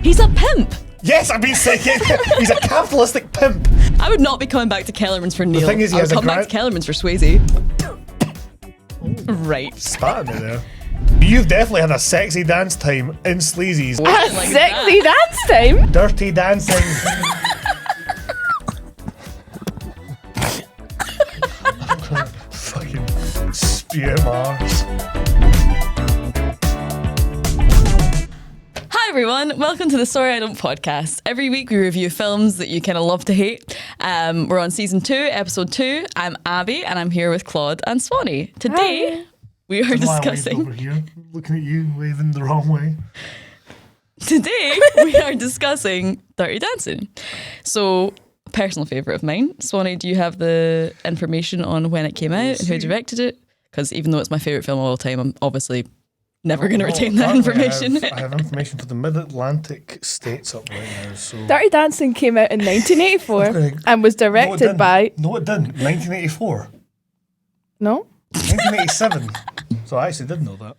He's a pimp. Yes, I've been saying it. He's a capitalistic pimp. I would not be coming back to Kellermans for Neil. The thing is, he I has would a come back to Kellermans for Swayze. Right. Spat at me there. You've definitely had a sexy dance time in sleazies. Like Sexy dance time. Dirty dancing. Fucking spew Mars. Hi everyone, welcome to the Sorry I Don't podcast. Every week we review films that you kind of love to hate. We're on season 2, episode 2. I'm Abby and I'm here with Claude and Swanee. Today we are discussing. Over here, looking at you, waving the wrong way. Today we are discussing Dirty Dancing. So, personal favourite of mine. Swanee, do you have the information on when it came out and who directed it? Because even though it's my favourite film of all time, I'm obviously never going to retain that information. I have information for the Mid-Atlantic states up right now. So Dirty Dancing came out in 1984 and was directed by... No, it didn't. 1984. No? 1987. So I actually did know that.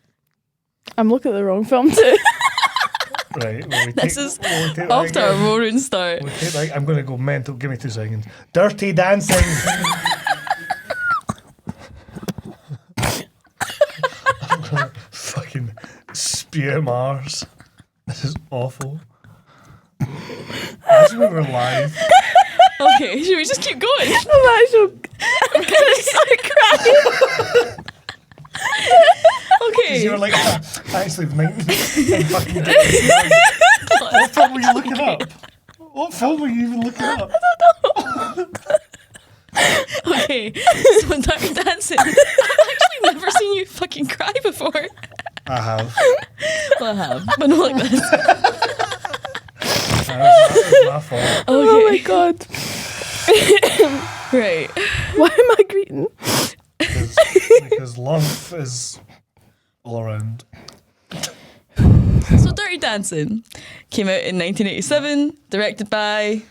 I'm looking at the wrong film too. Right. Well, This is off to a roaring start. I'm going to go mental. Give me 2 seconds. Dirty Dancing. I'm going to fucking spew Mars. This is awful. Imagine we were live. Okay, should we just keep going? I'm gonna start crying. Okay. You were like, actually, fucking what film were you looking up? What film were you even looking up? Okay, so in Dirty Dancing, I've actually never seen you fucking cry before. I have. Well, I have, but not like this. That was my fault. Oh my god. Right. Why am I greeting? Because love is all around. So Dirty Dancing came out in 1987, directed by...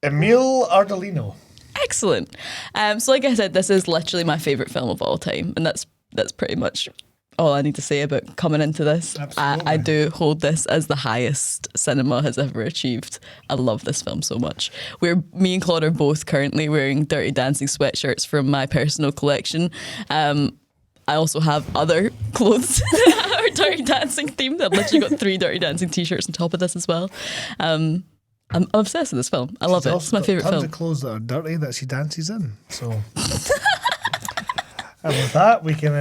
Emile Ardolino. Excellent. So like I said, this is literally my favourite film of all time, and that's pretty much all I need to say about coming into this. I do hold this as the highest cinema has ever achieved. I love this film so much. Me and Claude are both currently wearing Dirty Dancing sweatshirts from my personal collection. I also have other clothes that are Dirty Dancing themed. I've literally got 3 Dirty Dancing t-shirts on top of this as well. I'm obsessed with this film. I love it. It's my favourite film. Tons of clothes that are dirty that she dances in. So, and with that, we can.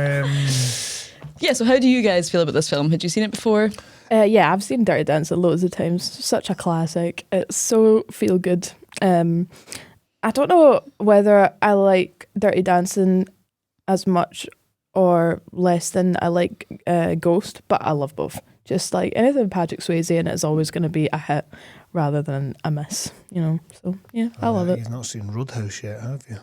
Yeah, so how do you guys feel about this film? Had you seen it before? Yeah, I've seen Dirty Dancing loads of times. Such a classic. It's so feel good. I don't know whether I like Dirty Dancing as much or less than I like Ghost, but I love both. Just like anything with Patrick Swayze in it is always going to be a hit rather than a miss, you know. So yeah, I love it. You've not seen Roadhouse yet, have you?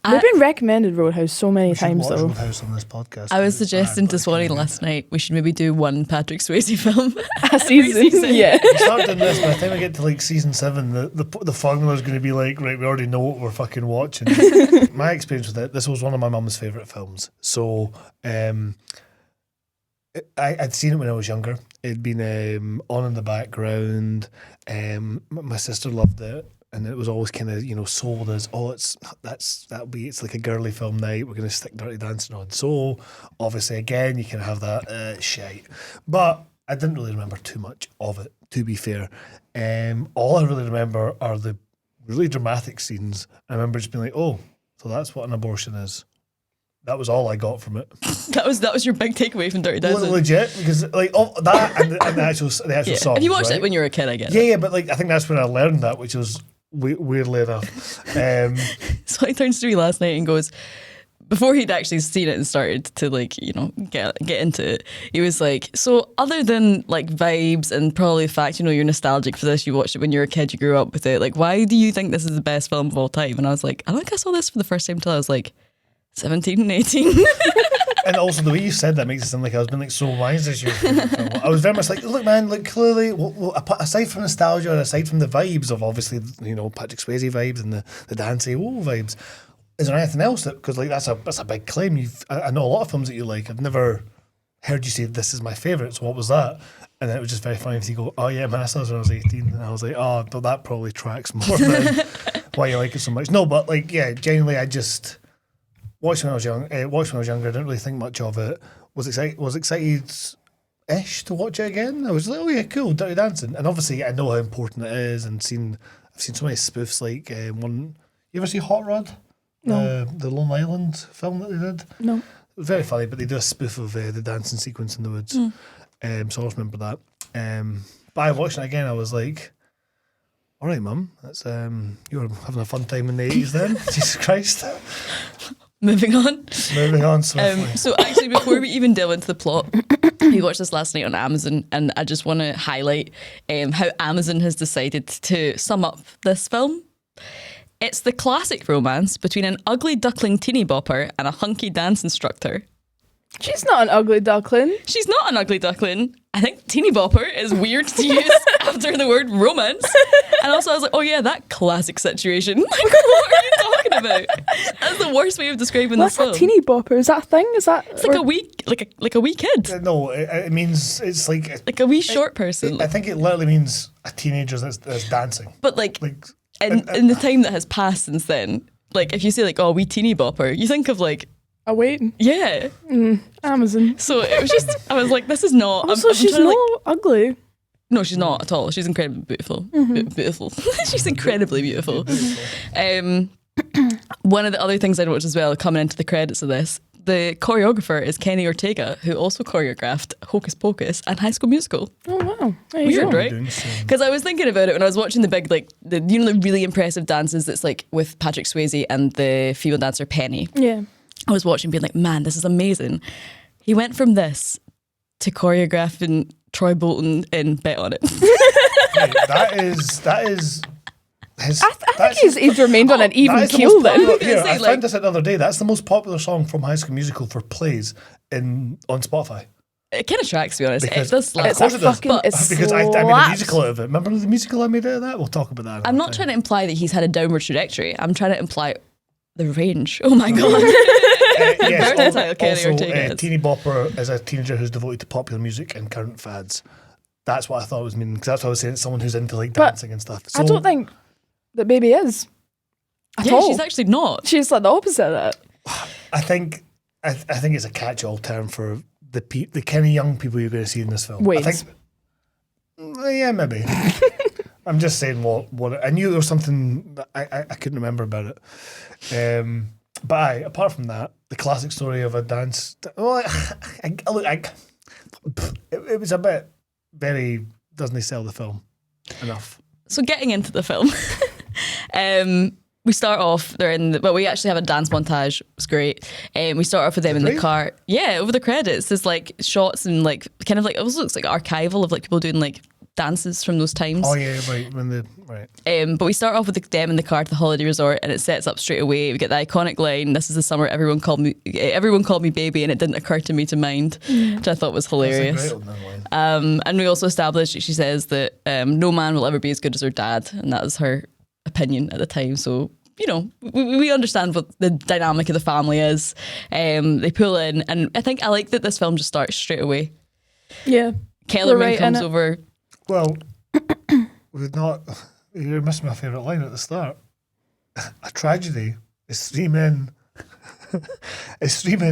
We've been recommended Roadhouse so many times watch though. Roadhouse on this podcast. I was suggesting to Swanee last night we should maybe do one Patrick Swayze film A season. Yeah. We start doing this, by the time we get to like season 7, the formula is going to be like, right, we already know what we're fucking watching. My experience with it, this was one of my mum's favourite films. So I'd seen it when I was younger. It'd been on in the background. My sister loved it, and it was always kind of, you know, sold as, it's like a girly film night. We're going to stick Dirty Dancing on. So obviously, again, you can have that shite, but I didn't really remember too much of it. To be fair, all I really remember are the really dramatic scenes. I remember just being like, oh, so that's what an abortion is. That was all I got from it. That was your big takeaway from Dirty Dancing. Legit, because like that and the actual yeah. song. Have you watched right? it when you were a kid? I guess. Yeah, but like I think that's when I learned that, which was weirdly enough. So he turns to me last night and goes, before he'd actually seen it and started to like, you know, get into it, he was like, so other than like vibes and probably the fact, you know, you're nostalgic for this, you watched it when you were a kid, you grew up with it, like why do you think this is the best film of all time? And I was like, I think I saw this for the first time until I was like 17 and 18. And also the way you said that makes it sound like I was being like, so why is this your favourite film? I was very much like, look man, like clearly, aside from nostalgia and aside from the vibes of obviously, you know, Patrick Swayze vibes and the dancey vibes, is there anything else that, because like that's a big claim. I know a lot of films that you like. I've never heard you say this is my favourite, so what was that? And then it was just very funny if you go, oh yeah, man, I saw this when I was 18, and I was like, oh, but that probably tracks more than why you like it so much. No, but like, yeah, genuinely, I just watched when I was young. Watched when I was younger. I didn't really think much of it. Was excited-ish to watch it again. I was like, oh yeah, cool, Dirty Dancing. And obviously, I know how important it is, and I've seen so many spoofs. Like one, you ever see Hot Rod? No. The Lone Island film that they did. No. It was very funny, but they do a spoof of the dancing sequence in the woods. So I always remember that. But I watched it again. I was like, all right, Mum, that's you were having a fun time in the 80s then. Jesus Christ. Moving on. Moving on swiftly. So actually, before we even delve into the plot, we watched this last night on Amazon, and I just want to highlight how Amazon has decided to sum up this film. It's the classic romance between an ugly duckling teeny bopper and a hunky dance instructor. She's not an ugly duckling. She's not an ugly duckling. I think teeny bopper is weird to use after the word romance. And also I was like, oh yeah, that classic situation. Like, what are you talking about? That's the worst way of describing What's this film. a teeny bopper? Is that a thing? Is that It's like a wee kid. No, it means it's like A wee short person. I think it literally means a teenager that's dancing. But in the time that has passed since then, like if you say like, oh, wee teeny bopper, you think of like, a waiting? yeah. Amazon. So it was just, I was like, this is not. Also, she's trying to, not ugly. No, she's not at all. She's incredibly beautiful. Beautiful. She's incredibly beautiful. One of the other things I noticed as well, coming into the credits of this, the choreographer is Kenny Ortega, who also choreographed Hocus Pocus and High School Musical. Oh wow, there you Weird, go. right? Because I was thinking about it when I was watching the big, like, the really impressive dances that's like with Patrick Swayze and the female dancer Penny. Yeah. I was watching being like, man, this is amazing. He went from this to choreographing Troy Bolton in Bet on It. Right, that is his. I think he's remained on an even keel then. I found this out the other day. That's the most popular song from High School Musical for plays on Spotify. It kind of tracks, to be honest. Because, It does slap. of course it does. Fucking, Because I made a musical out of it. Remember the musical I made out of that? We'll talk about that. I'm not trying to imply that he's had a downward trajectory. I'm trying to imply the range. Oh my God. Yes, Versatile Kenny also, Ortega is. Teeny Bopper is a teenager who's devoted to popular music and current fads. That's what I thought it was meaning, because that's what I was saying. It's someone who's into like dancing and stuff. So, I don't think that baby is. At all. She's actually not. She's like the opposite of that. I think it's a catch-all term for the kind of young people you're going to see in this film. Wait. I think, yeah, maybe. I'm just saying what I knew there was something that I couldn't remember about it. But apart from that, the classic story of a dance. Well, it was a bit very doesn't sell the film enough. So getting into the film, we start off. We actually have a dance montage. It's great. We start off with them in the car. Yeah, over the credits, there's like shots and like kind of like it also looks like archival of like people doing like dances from those times. Oh yeah, right. But we start off with them in the car to the holiday resort, and it sets up straight away. We get the iconic line, "This is the summer everyone called me baby, and it didn't occur to me to mind," which I thought was hilarious. That's a great line. And we also established, she says that no man will ever be as good as her dad, and that was her opinion at the time. So you know, we understand what the dynamic of the family is. They pull in, and I think I like that this film just starts straight away. Yeah, Kellerman comes over. Well, you're missing my favourite line at the start. A tragedy is three men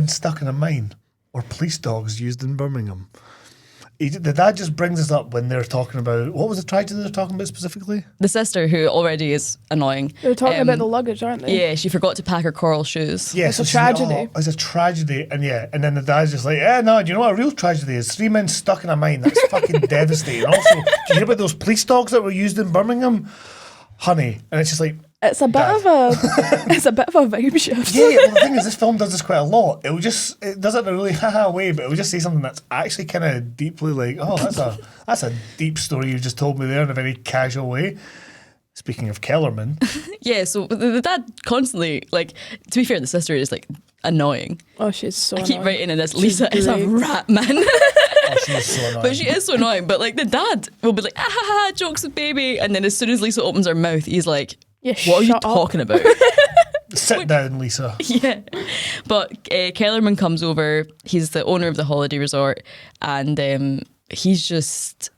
stuck in a mine or police dogs used in Birmingham. The dad just brings us up when they're talking about, what was the tragedy they're talking about specifically? The sister, who already is annoying. They're talking about the luggage, aren't they? Yeah, she forgot to pack her coral shoes. Yeah, it's a tragedy. Like, it's a tragedy. And then the dad's just like, no, do you know what a real tragedy is? Three men stuck in a mine. That's fucking devastating. Also, do you hear about those police dogs that were used in Birmingham? Honey. And it's just like, it's a bit of a vibe shift. Yeah, well, the thing is, this film does this quite a lot. It does it in a really haha way, but it would just say something that's actually kind of deeply like, oh, that's a deep story you just told me there in a very casual way. Speaking of Kellerman, Yeah, so the dad constantly, like, to be fair, the sister is, like, annoying. Oh, she's so I keep annoying. writing in this, She's Lisa is a great. rat, man. oh, she is so annoying. But she is so annoying. But, like, the dad will be like, ah, ha, ha, jokes with baby. And then as soon as Lisa opens her mouth, he's like, Yeah, what are you shut up. talking about? Sit down, Lisa. Yeah. But Kellerman comes over. He's the owner of the holiday resort. And he's just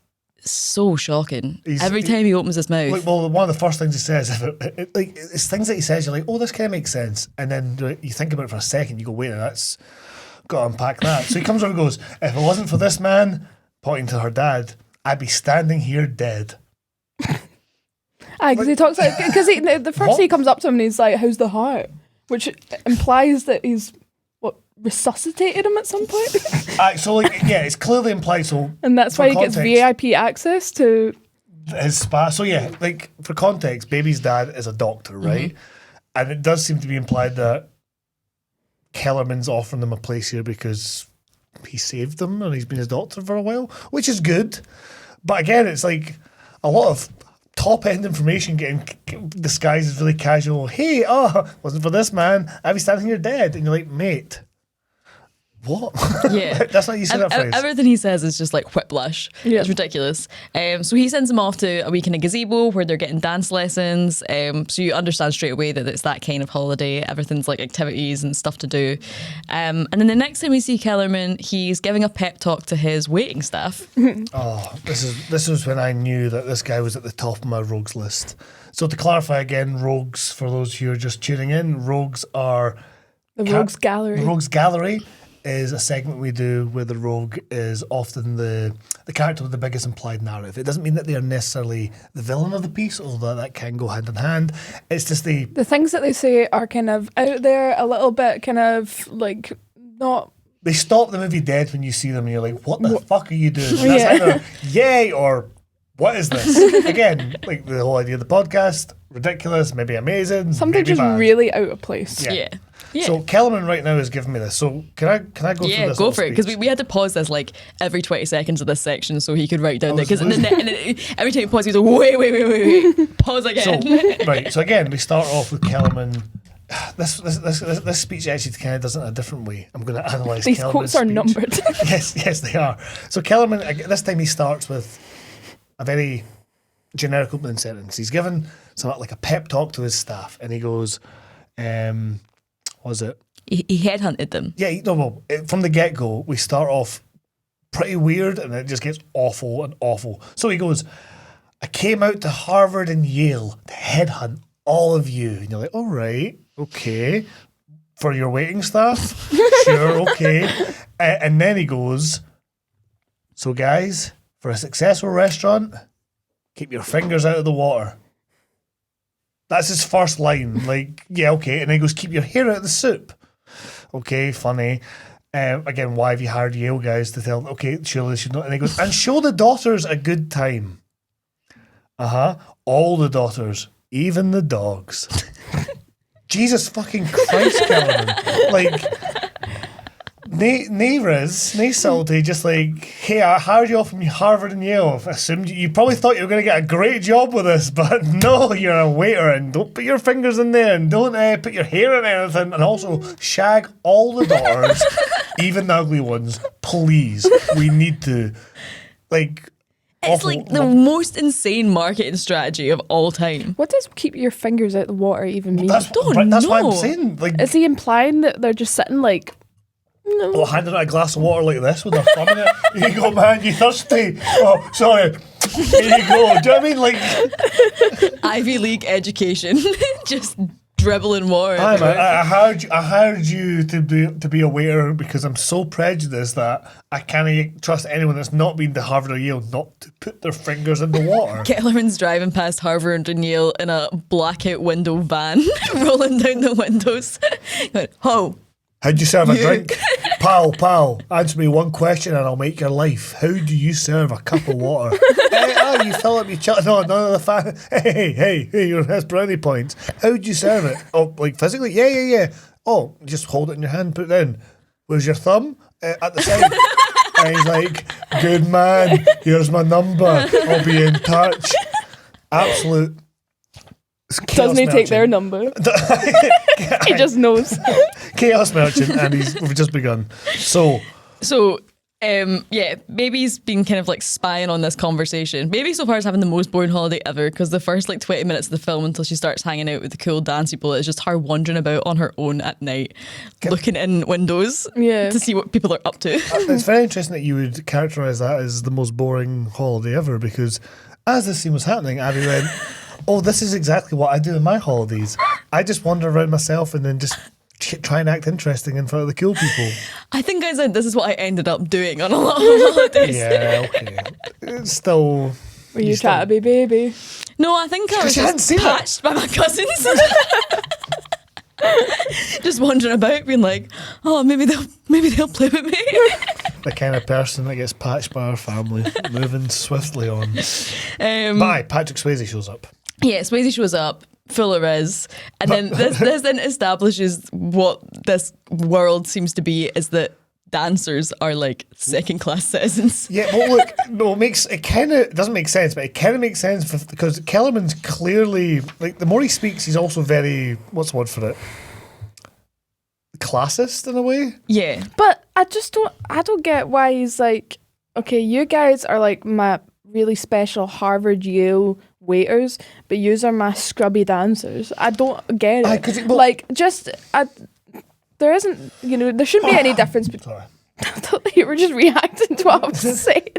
so shocking. Every time he opens his mouth. Like, well, one of the first things he says, like, it's things that he says, you're like, oh, this kind of makes sense. And then you think about it for a second, you go, wait, that's got to unpack that. So he comes over and goes, if it wasn't for this man, pointing to her dad, I'd be standing here dead. Because he talks like, because the first What? he comes up to him and he's like, how's the heart? Which implies that he's, resuscitated him at some point? So, like, yeah, it's clearly implied. So, And that's for why he gets context, VIP access to... his spa. So, yeah, like, for context, baby's dad is a doctor, right? And it does seem to be implied that Kellerman's offering them a place here because he saved them and he's been his doctor for a while, which is good. But again, it's like a lot of top end information getting disguised as really casual. Hey, wasn't for this man, I'd be standing here dead. And you're like, mate, what? Yeah. That's not how you say that phrase. Everything he says is just like whiplash. Yeah. It's ridiculous. So he sends them off to a week in a gazebo where they're getting dance lessons. So you understand straight away that it's that kind of holiday. Everything's like activities and stuff to do. And then the next time we see Kellerman, he's giving a pep talk to his waiting staff. This was when I knew that this guy was at the top of my rogues list. So to clarify again, rogues, for those who are just tuning in, rogues are... The Rogues Gallery. The Rogues Gallery is a segment we do where the rogue is often the character with the biggest implied narrative. It doesn't mean that they are necessarily the villain of the piece, although that can go hand in hand. It's just The things that they say are kind of out there, a little bit kind of like not... They stop the movie dead when you see them and you're like, what the fuck are you doing? And that's Yeah. either yay or what is this? Again, like the whole idea of the podcast, ridiculous, maybe amazing, Something maybe just bad. really out of place. Yeah. Yeah. So Kellerman right now is giving me this. So can I go through Yeah, this? go little for it. Because speech? we had to pause this like every 20 seconds of this section so he could write down there. was Because every time he paused, he was like, wait. Pause again. So, right. So again, we start off with Kellerman. This speech actually kind of does it in a different way. I'm going to analyse These Kellerman's quotes are speech. numbered. Yes, they are. So Kellerman, this time he starts with a very generic opening sentence. He's given like a pep talk to his staff, and he goes, what was it? He headhunted them. Yeah, from the get-go, we start off pretty weird, and it just gets awful and awful. So he goes, I came out to Harvard and Yale to headhunt all of you. And you're like, all right, okay. For your waiting staff? Sure, okay. And then he goes, so guys, for a successful restaurant, keep your fingers out of the water. That's his first line. Like, yeah, okay. And then he goes, keep your hair out of the soup. Okay, funny. Again, why have you hired Yale guys to tell, okay, surely they should not. And he goes, and show the daughters a good time. All the daughters, even the dogs. Jesus fucking Christ, Kellerman. Like, nae subtlety, just like, hey, I hired you off from Harvard and Yale. I assumed you probably thought you were going to get a great job with this, but no, you're a waiter, and don't put your fingers in there, and don't put your hair in anything, and also shag all the daughters, even the ugly ones. Please, we need to. Like, It's like the most insane marketing strategy of all time. What does keep your fingers out the water even mean? That's why I'm saying. Like, Is he implying that they're just sitting like... No. handing out a glass of water like this with their thumb in it. Here you go, man, you thirsty? Oh, sorry. Here you go. Do you know what I mean? Like, Ivy League education, just dribbling water. hi, man, everywhere. I hired you to be a waiter because I'm so prejudiced that I can't trust anyone that's not been to Harvard or Yale not to put their fingers in the water. Kellerman's driving past Harvard and Yale in a blackout window van, rolling down the windows. Going, oh, How'd you serve a drink? Pal, answer me one question and I'll make your life. How do you serve a cup of water? You fill up your No, none of the fan. Hey, that's brownie points. How'd you serve it? Oh, like physically? Yeah. Oh, just hold it in your hand, put it in. Where's your thumb? At the side. And he's like, good man, here's my number. I'll be in touch. Absolute Doesn't he take their number? He just knows. Chaos Merchant, and we've just begun. So, yeah, Baby's been kind of like spying on this conversation. Baby so far is having the most boring holiday ever because the first like 20 minutes of the film until she starts hanging out with the cool dance people is just her wandering about on her own at night, looking in windows to see what people are up to. It's very interesting that you would characterise that as the most boring holiday ever, because as this scene was happening, Abby went, oh, this is exactly what I do in my holidays. I just wander around myself and then just try and act interesting in front of the cool people. I think I said this is what I ended up doing on a lot of holidays. Yeah, okay. It's still... Were you trying to be Baby? No, I think I was just patched by my cousins. Just wandering about being like, oh, maybe they'll play with me. The kind of person that gets patched by our family, moving swiftly on. Bye, Patrick Swayze shows up. Yeah, Swayze shows up, full of riz, and then this then establishes what this world seems to be is that dancers are like second-class citizens. Yeah, well, look, no, it kind of doesn't make sense, but it kind of makes sense because Kellerman's clearly, like, the more he speaks, he's also very, what's the word for it? Classist in a way. Yeah, but I don't get why he's like, okay, you guys are like my really special Harvard Yale waiters, but yous are my scrubby dancers. I don't get it. There isn't, there shouldn't be any difference between. I thought you were just reacting to what I was saying.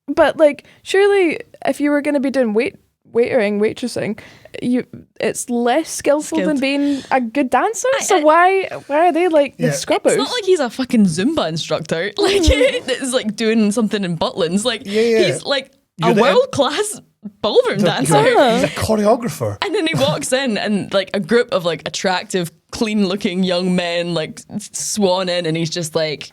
But like, surely if you were going to be doing waitressing, it's less skillful than being a good dancer. So why are they like the scrubbers? It's not like he's a fucking Zumba instructor. Like it's like doing something in Butlins. Like he's like a world-class ballroom dancer. He's a choreographer. And then he walks in and like a group of like attractive, clean-looking young men like swan in, and he's just like,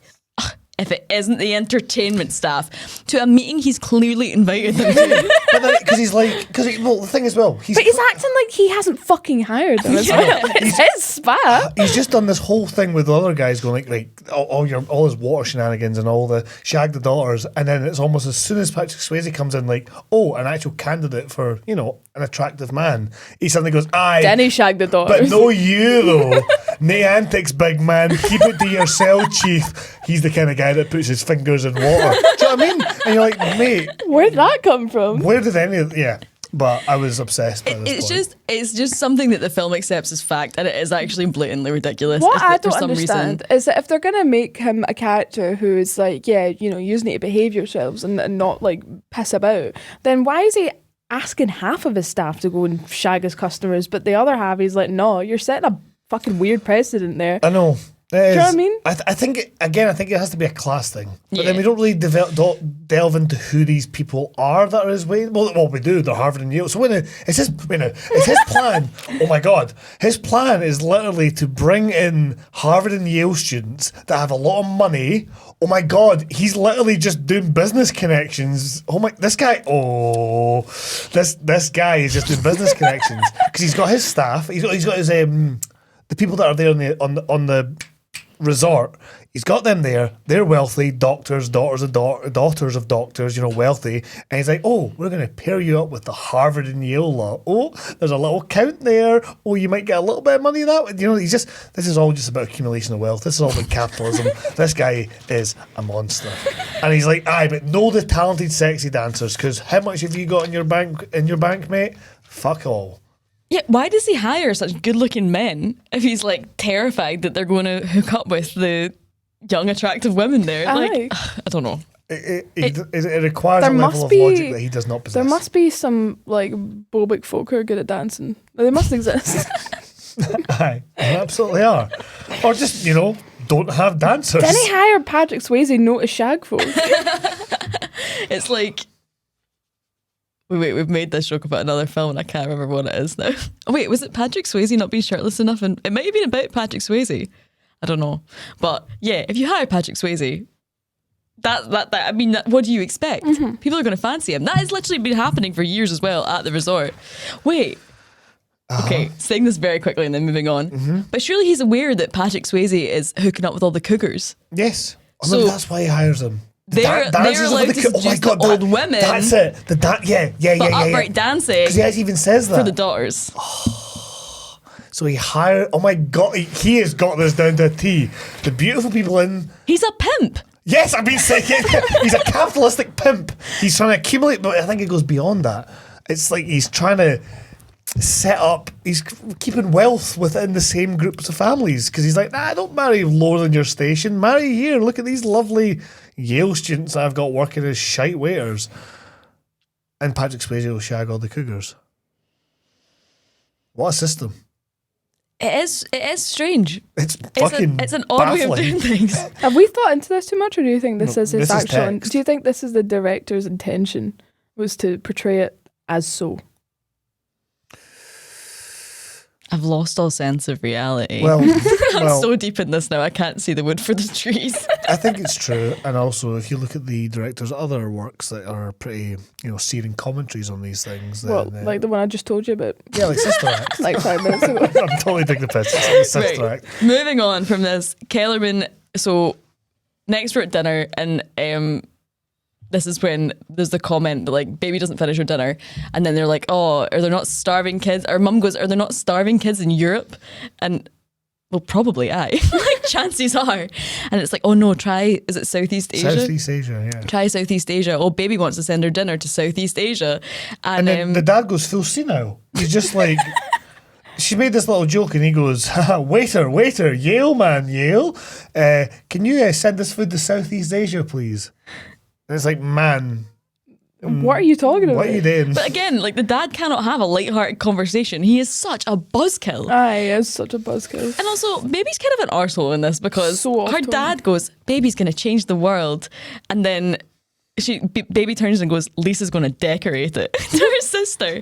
if it isn't the entertainment staff, to a meeting he's clearly invited them to. Because the thing is, he's acting like he hasn't fucking hired them as well. It's his spa. He's just done this whole thing with the other guys going like all his water shenanigans and all the shag the daughters, and then it's almost as soon as Patrick Swayze comes in, like, oh, an actual candidate for, an attractive man, he suddenly goes, aye. Then he shagged the daughters. But no you though. Nay antics, big man. Keep it to yourself, chief. He's the kind of guy that puts his fingers in water. Do you know what I mean? And you're like, mate, where'd that come from? Where did any of but I was obsessed by this point. It's just something that the film accepts as fact, and it is actually blatantly ridiculous. What I don't understand is that if they're going to make him a character who is like, you need to behave yourselves and not like piss about, then why is he asking half of his staff to go and shag his customers, but the other half he's like, no, you're setting a fucking weird precedent there. I know. Do you know what I mean? I think it has to be a class thing. But then we don't really delve into who these people are that are his way. Well, we do. They're Harvard and Yale. So it's his plan. Oh my God. His plan is literally to bring in Harvard and Yale students that have a lot of money. Oh my God. He's literally just doing business connections. This guy is just doing business connections because he's got his staff. He's got his the people that are there on the resort. He's got them there. They're wealthy, daughters of doctors, wealthy. And he's like, oh, we're going to pair you up with the Harvard and Yale lot. Oh, there's a little count there. Oh, you might get a little bit of money that way. This is all just about accumulation of wealth. This is all about capitalism. This guy is a monster. And he's like, aye, but know the talented, sexy dancers, because how much have you got in your bank, mate? Fuck all. Yeah, why does he hire such good-looking men if he's like terrified that they're going to hook up with the young, attractive women there? Like, I don't know. It requires a level of logic that he does not possess. There must be some like Bobic folk who are good at dancing. They must exist. Aye, they absolutely are. Or just don't have dancers. Then he hired Patrick Swayze, no to shag folk. It's like. Wait, we've made this joke about another film and I can't remember what it is now. Oh, wait, was it Patrick Swayze not being shirtless enough? And it might have been about Patrick Swayze. I don't know. But yeah, if you hire Patrick Swayze, what do you expect? Mm-hmm. People are going to fancy him. That has literally been happening for years as well at the resort. Wait. Okay, saying this very quickly and then moving on. Mm-hmm. But surely he's aware that Patrick Swayze is hooking up with all the cougars. Yes. So that's why he hires him. They're allowed to seduce the old women. That's it. The upright dancing. Because he actually even says that for the daughters. So he hired. Oh my god, he has got this down to a T. The beautiful people in. He's a pimp. Yes, I've been saying he's a capitalistic pimp. He's trying to accumulate, but I think it goes beyond that. It's like he's trying to set up. He's keeping wealth within the same groups of families because he's like, nah, don't marry lower than your station. Marry here. Look at these lovely Yale students I've got working as shite waiters. And Patrick Swayze will shag all the cougars. What a system. It is strange. It's fucking it's an odd way of baffling. doing things. Have we thought into this too much, or do you think this is his this is actual? text. Do you think this is the director's intention, was to portray it as so? I've lost all sense of reality. Well, I'm so deep in this now, I can't see the wood for the trees. I think it's true. And also, if you look at the director's other works that are pretty, searing commentaries on these things. Then, Well, like the one I just told you about, yeah, like Sister Act. like 5 minutes ago. I'm totally taking the piss. It's like Sister Act. Moving on from this, Kellerman. So next we're at dinner, and this is when there's the comment that, like, baby doesn't finish her dinner, and then they're like, oh, are there not starving kids? Or mum goes, are there not starving kids in Europe? And well, probably like chances are. And it's like, oh no, is it Southeast Asia? Southeast Asia, yeah. Try Southeast Asia. Oh, baby wants to send her dinner to Southeast Asia. And then the dad goes full senile. He's just like, she made this little joke and he goes, waiter, Yale man, Yale. Can you send this food to Southeast Asia, please? And it's like, man. What are you talking about? What are you doing? But again, like, the dad cannot have a light-hearted conversation. He is such a buzzkill. He is such a buzzkill. And also, baby's kind of an arsehole in this because So her off-putting. dad goes, baby's going to change the world. And then baby turns and goes, Lisa's going to decorate it to her sister.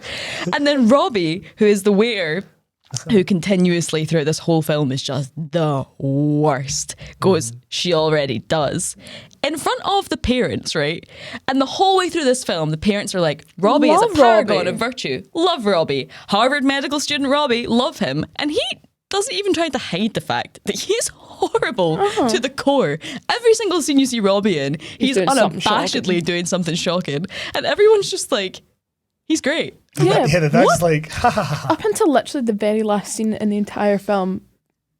And then Robbie, who is the waiter, who continuously throughout this whole film is just the worst, goes, she already does. In front of the parents, right? And the whole way through this film, the parents are like, Robbie is a Love paragon Robbie. of virtue. Love Robbie. Harvard medical student Robbie, love him. And he doesn't even try to hide the fact that he's horrible to the core. Every single scene you see Robbie in, he's doing something unabashedly shocking. doing something shocking. And everyone's just like, he's great. Yeah, the dad's like, ha ha ha. up until literally the very last scene in the entire film,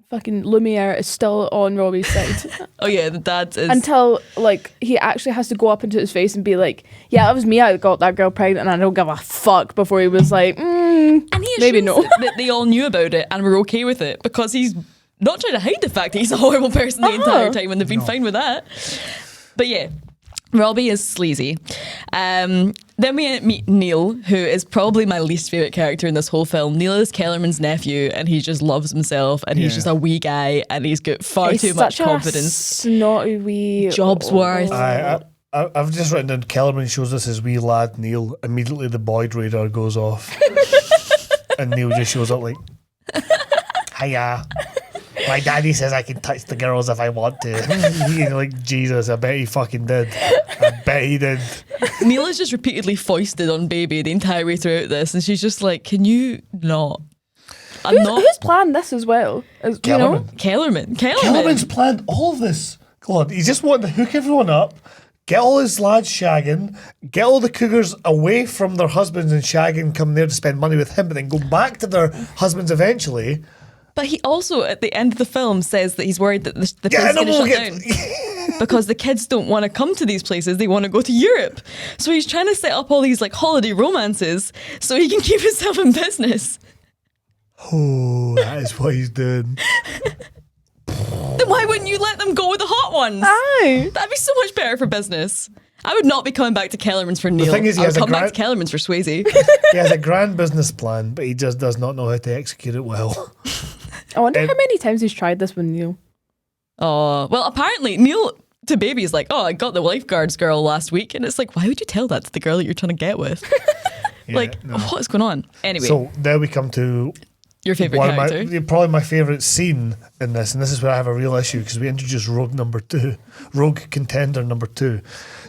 fucking Lumiere is still on Robbie's side. Oh yeah, the dad is... Until, like, he actually has to go up into his face and be like, yeah, that was me, I got that girl pregnant and I don't give a fuck, before he was like, and he maybe assumes no. that they all knew about it and were okay with it because he's not trying to hide the fact that he's a horrible person the entire time and they've been fine with that. But yeah, Robbie is sleazy. Then we meet Neil, who is probably my least favourite character in this whole film. Neil is Kellerman's nephew and he just loves himself and he's just a wee guy and he's got far he's too much such confidence. a snotty wee... Job's worth. I've just written down Kellerman shows us his wee lad Neil. Immediately the Boyd radar goes off. And Neil just shows up like, hiya. My daddy says I can touch the girls if I want to. You're like, Jesus, I bet he fucking did. I bet he did. Neil is just repeatedly foisted on baby the entire way throughout this and she's just like, can you not? Who's planned this as well? Kellerman. Kellerman. Kellerman's planned all of this. God, he's just wanting to hook everyone up, get all his lads shagging, get all the cougars away from their husbands and shagging, come there to spend money with him, but then go back to their husbands eventually. But he also, at the end of the film, says that he's worried that the place is going to shut down because the kids don't want to come to these places. They want to go to Europe. So he's trying to set up all these like holiday romances so he can keep himself in business. Oh, that is what he's doing. Then why wouldn't you let them go with the hot ones? Aye. That'd be so much better for business. I would not be coming back to Kellerman's for Neil. thing is, he I would has a come back grand- to Kellerman's for Swayze. He has a grand business plan, but he just does not know how to execute it well. I wonder how many times he's tried this with Neil. Oh, well, apparently Neil to baby is like, oh, I got the lifeguards girl last week. And it's like, why would you tell that to the girl that you're trying to get with? What is going on? Anyway. So now we come to your favourite character? Probably my favourite scene in this, and this is where I have a real issue because we introduced Rogue Contender number 2.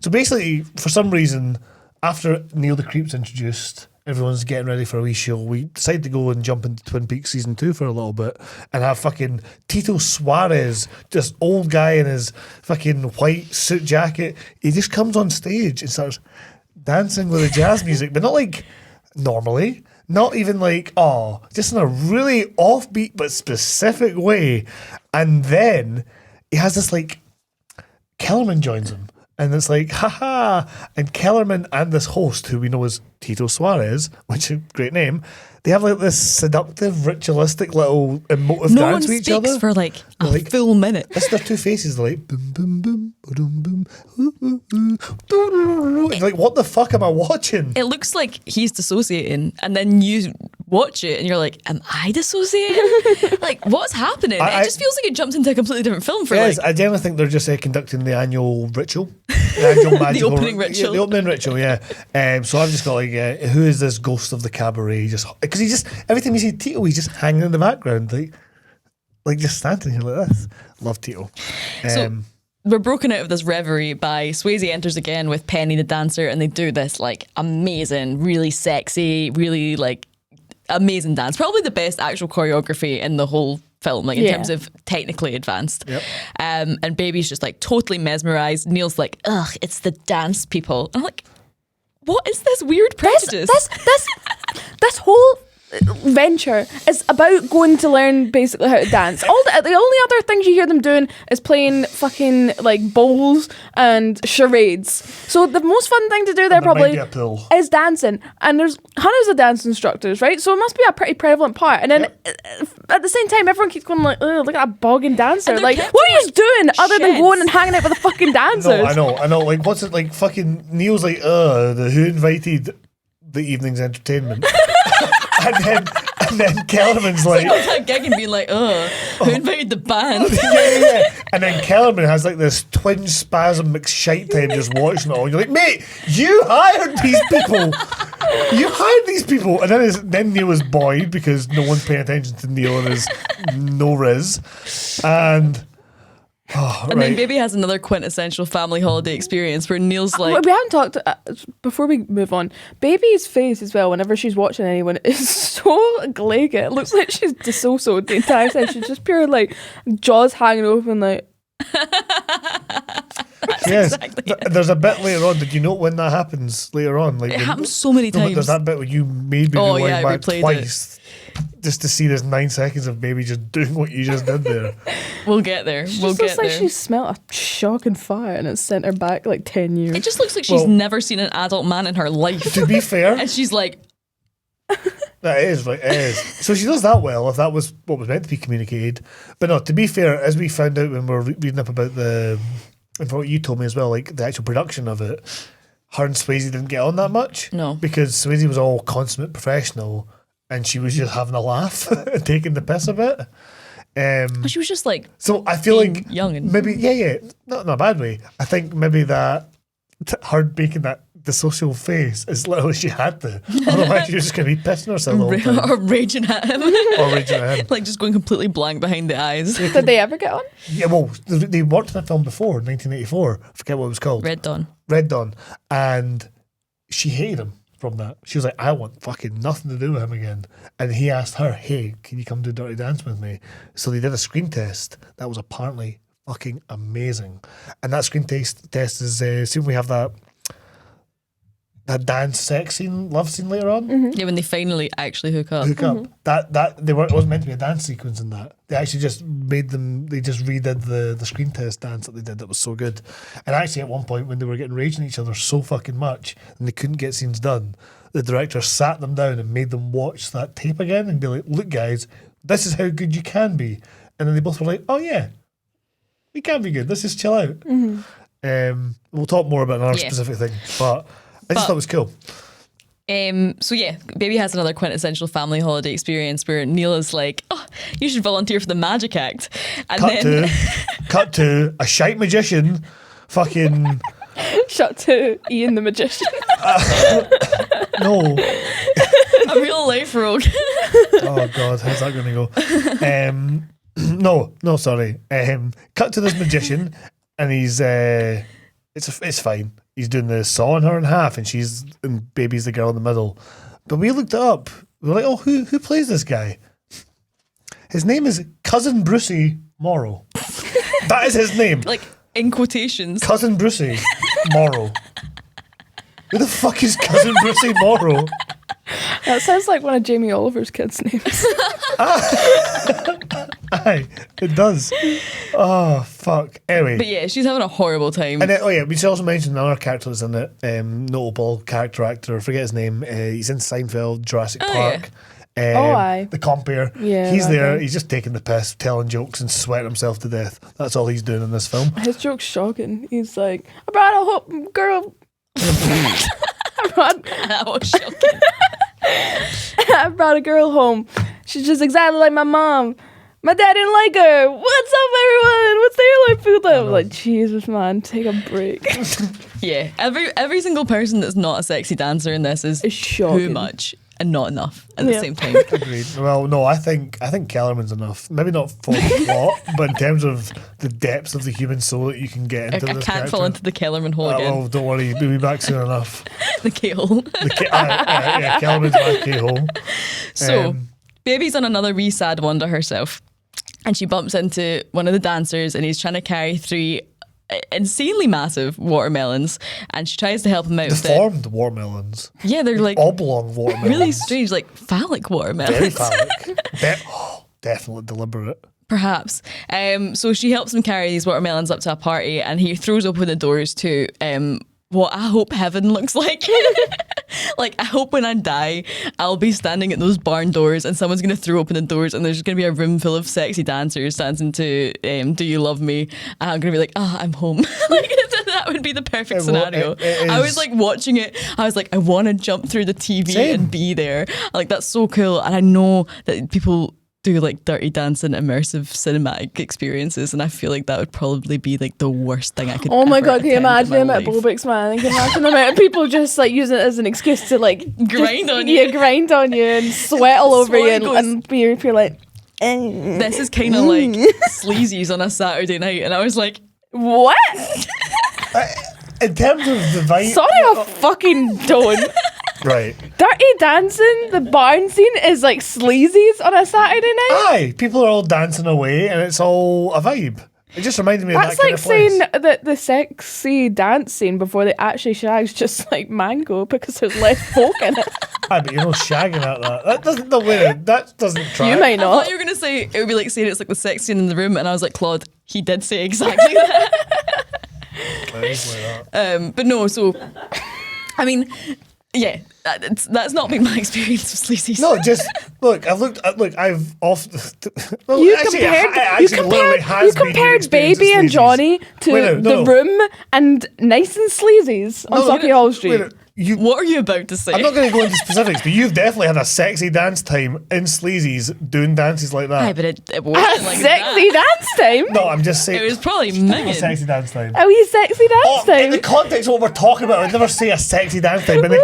So basically, for some reason, after Neil the Creep's introduced, everyone's getting ready for a wee show. We decided to go and jump into Twin Peaks season 2 for a little bit and have fucking Tito Suarez, this old guy in his fucking white suit jacket. He just comes on stage and starts dancing with the jazz music, but not like normally. Not even like, just in a really offbeat but specific way. And then he has this like, Kellerman joins him. And it's like, haha. And Kellerman and this host, who we know as Tito Suarez, which is a great name, they have like this seductive, ritualistic little emotive No one dance with each speaks other. for like a Like- full minute. That's their two faces. They're like, boom, boom, boom, boom, boom, ooh, ooh, ooh, doo-doo-doo-doo. And you're like, what the fuck am I watching? It looks like he's dissociating, and then you watch it and you're like, am I dissociating? Like, what's happening? It just feels like it jumped into a completely different film for Yes, like. I generally think they're just conducting the annual ritual. The annual magical opening ritual. Yeah, the opening ritual, yeah. So I've just got like, who is this ghost of the cabaret? Because he just, every time you see Tito, he's just hanging in the background, like just standing here like this. Love Tito. So we're broken out of this reverie by Swayze enters again with Penny the dancer, and they do this like amazing, really sexy, really like amazing dance. Probably the best actual choreography in the whole film, like in terms of technically advanced. Yep. And Baby's just like totally mesmerized. Neil's like, ugh, it's the dance people. And I'm like, what is this weird prejudice? This whole venture is about going to learn basically how to dance. The only other things you hear them doing is playing fucking like bowls and charades. So the most fun thing to do there might probably be a pool. is dancing. And there's hundreds of dance instructors, right? So it must be a pretty prevalent part. And then at the same time, everyone keeps going like, "Oh, look at that bogging dancer!" And they're Like, kept what are in, you doing other than sheds. going and hanging out with the fucking dancers? No, I know. Like, what's it like? Fucking Neil's like, who invited the evening's entertainment? and then Kellerman's like, It's that gig and being like, ugh, who invited the band? yeah. And then Kellerman has like this twin spasm mixed shite time just watching it all. And you're like, mate, you hired these people. You hired these people. And then Neil is buoyed because no one's paying attention to Neil and his no riz. And Then Baby has another quintessential family holiday experience where Neil's like, we haven't talked before we move on. Baby's face as well, whenever she's watching anyone, is so glagy. It looks like she's dissociated the entire time. She's just pure like jaws hanging open, like. yes, exactly it. there's a bit later on. Did you note when that happens later on? Like it happens so many No, but times. there's that bit where you made me Oh, rewind yeah, I back replayed twice just to see this 9 seconds of Baby just doing what you just did there. We'll get there. She We'll just get looks like there. she smelt a shocking fire and it sent her back like 10 years. It just looks like she's Well- never seen an adult man in her life. To be fair, And she's like, that is like it is. So she does that well, if that was what was meant to be communicated. But no, to be fair, as we found out when we were reading up about and for what you told me as well, like the actual production of it, her and Swayze didn't get on that much. No. Because Swayze was all consummate professional and she was just having a laugh and taking the piss a bit. she was just like, So I feel being like young and maybe not in a bad way. I think maybe that her making the social face is literally she had to. Otherwise she was just going to be pissing herself all the time. or raging at him. Or raging at him. Like just going completely blank behind the eyes. Did they ever get on? Yeah, well, they worked on a film before, 1984. I forget what it was called. Red Dawn. Red Dawn. And she hated him from that. She was like, I want fucking nothing to do with him again. And he asked her, hey, can you come do Dirty Dance with me? So they did a screen test that was apparently fucking amazing. And that screen test is, soon we have that dance sex scene, love scene later on. Yeah, when they finally actually hook up. Hook up. That it wasn't meant to be a dance sequence in that. They actually just they just redid the screen test dance that they did that was so good. And actually at one point when they were getting raging at each other so fucking much and they couldn't get scenes done, the director sat them down and made them watch that tape again and be like, look guys, this is how good you can be. And then they both were like, oh yeah, we can be good, let's just chill out. We'll talk more about another specific thing, but I just thought it was cool. So yeah, Baby has another quintessential family holiday experience where Neil is like, oh, you should volunteer for the magic act. And Cut to a shite magician fucking Shut to Ian the Magician. no. a real life rogue. Oh God, how's that going to go? No, sorry. Cut to this magician, and he's it's fine. He's doing the sawing her in half, and Baby's the girl in the middle. But we looked it up. We were like, oh, who plays this guy? His name is Cousin Brucey Morrow. That is his name. Like, in quotations. Cousin Brucey Morrow. Who the fuck is Cousin Brucey Morrow? That sounds like one of Jamie Oliver's kids' names. Aye, it does. Oh, fuck. Anyway. But yeah, she's having a horrible time. And then, we should also mention another character that's in it. Notable character actor. I forget his name. He's in Seinfeld, Jurassic Park. Aye. The compere. Yeah, he's there. guy. He's just taking the piss, telling jokes and sweating himself to death. That's all he's doing in this film. His joke's shocking. He's like, I brought a girl. That was shocking. I brought a girl home. She's just exactly like my mom. My dad didn't like her. What's up, everyone? What's the airline food like? I'm like, Jesus, man, take a break. Yeah, every single person that's not a sexy dancer in this is It's shocking. too much and not enough at the same time. Agreed. Well, no, I think Kellerman's enough. Maybe not for the plot, but in terms of the depths of the human soul that you can get into I this can't fall character. into the Kellerman hole again. Oh, don't worry, we'll be back soon enough. The K-hole. Yeah, Kellerman's my K-hole. So, Baby's on another wee sad wander herself. And she bumps into one of the dancers and he's trying to carry 3 insanely massive watermelons. And she tries to help him out with it. Deformed watermelons. Yeah, they're like Oblong watermelons. really strange, like phallic watermelons. Very phallic. Definitely deliberate. Perhaps. So she helps him carry these watermelons up to a party and he throws open the doors to what I hope heaven looks like. Like, I hope when I die, I'll be standing at those barn doors and someone's going to throw open the doors and there's going to be a room full of sexy dancers dancing to Do You Love Me? And I'm going to be like, I'm home. Like, that would be the perfect scenario. I was like watching it. I was like, I want to jump through the TV and be there. Like, that's so cool. And I know that people do like dirty dancing immersive cinematic experiences and I feel like that would probably be like the worst thing I could Oh my ever god, can you attend in imagine him my at life. Bobix, man? Can you imagine the amount of people just like using it as an excuse to like Grind on Yeah, you. grind on you and sweat all over you Sweat and you're like, This is kind of like sleazies on a Saturday night and I was like, what? In terms of the vibe... Sorry, I fucking don't. Right. Dirty dancing, the barn scene is like sleazies on a Saturday night. Aye, people are all dancing away and it's all a vibe. It just reminded me That's of that like kind of place. saying that the sexy dance scene before they actually shag's just like mango because there's less folk in it. Aye, but you're not shagging at that. That doesn't track. You might I not. thought you were going to say, it would be like saying it's like the sex scene in the room and I was like, Claude, he did say exactly that. It is like that. But no, so, I mean, yeah, that's not been my experience with sleazies. No, just look. I've off. Well, You actually, compared, Baby and Johnny to The Room and Nice and Sleazies on Sauchiehall Hall Street. What are you about to say? I'm not going to go into specifics, but you've definitely had a sexy dance time in sleazies doing dances like that. Aye, but it wasn't like Sexy that. dance time? No, I'm just saying. It was probably a minging. sexy dance time. Oh, you sexy dance In time? the context of what we're talking about, I'd never say a sexy dance time. But in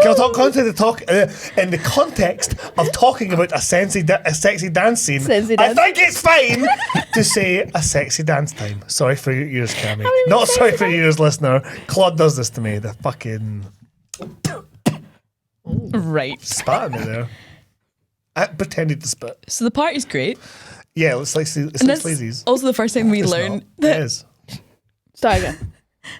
the context of talking about a sexy dance scene, I think it's fine to say a sexy dance time. Sorry for your ears, Cammy. Not sorry for your ears, listener. Claude does this to me. The fucking Right. spat at me there. I pretended to spit. So the party's great. Yeah, it's like And sleazies. that's also the first time we It's learned not. that. It is. Start again.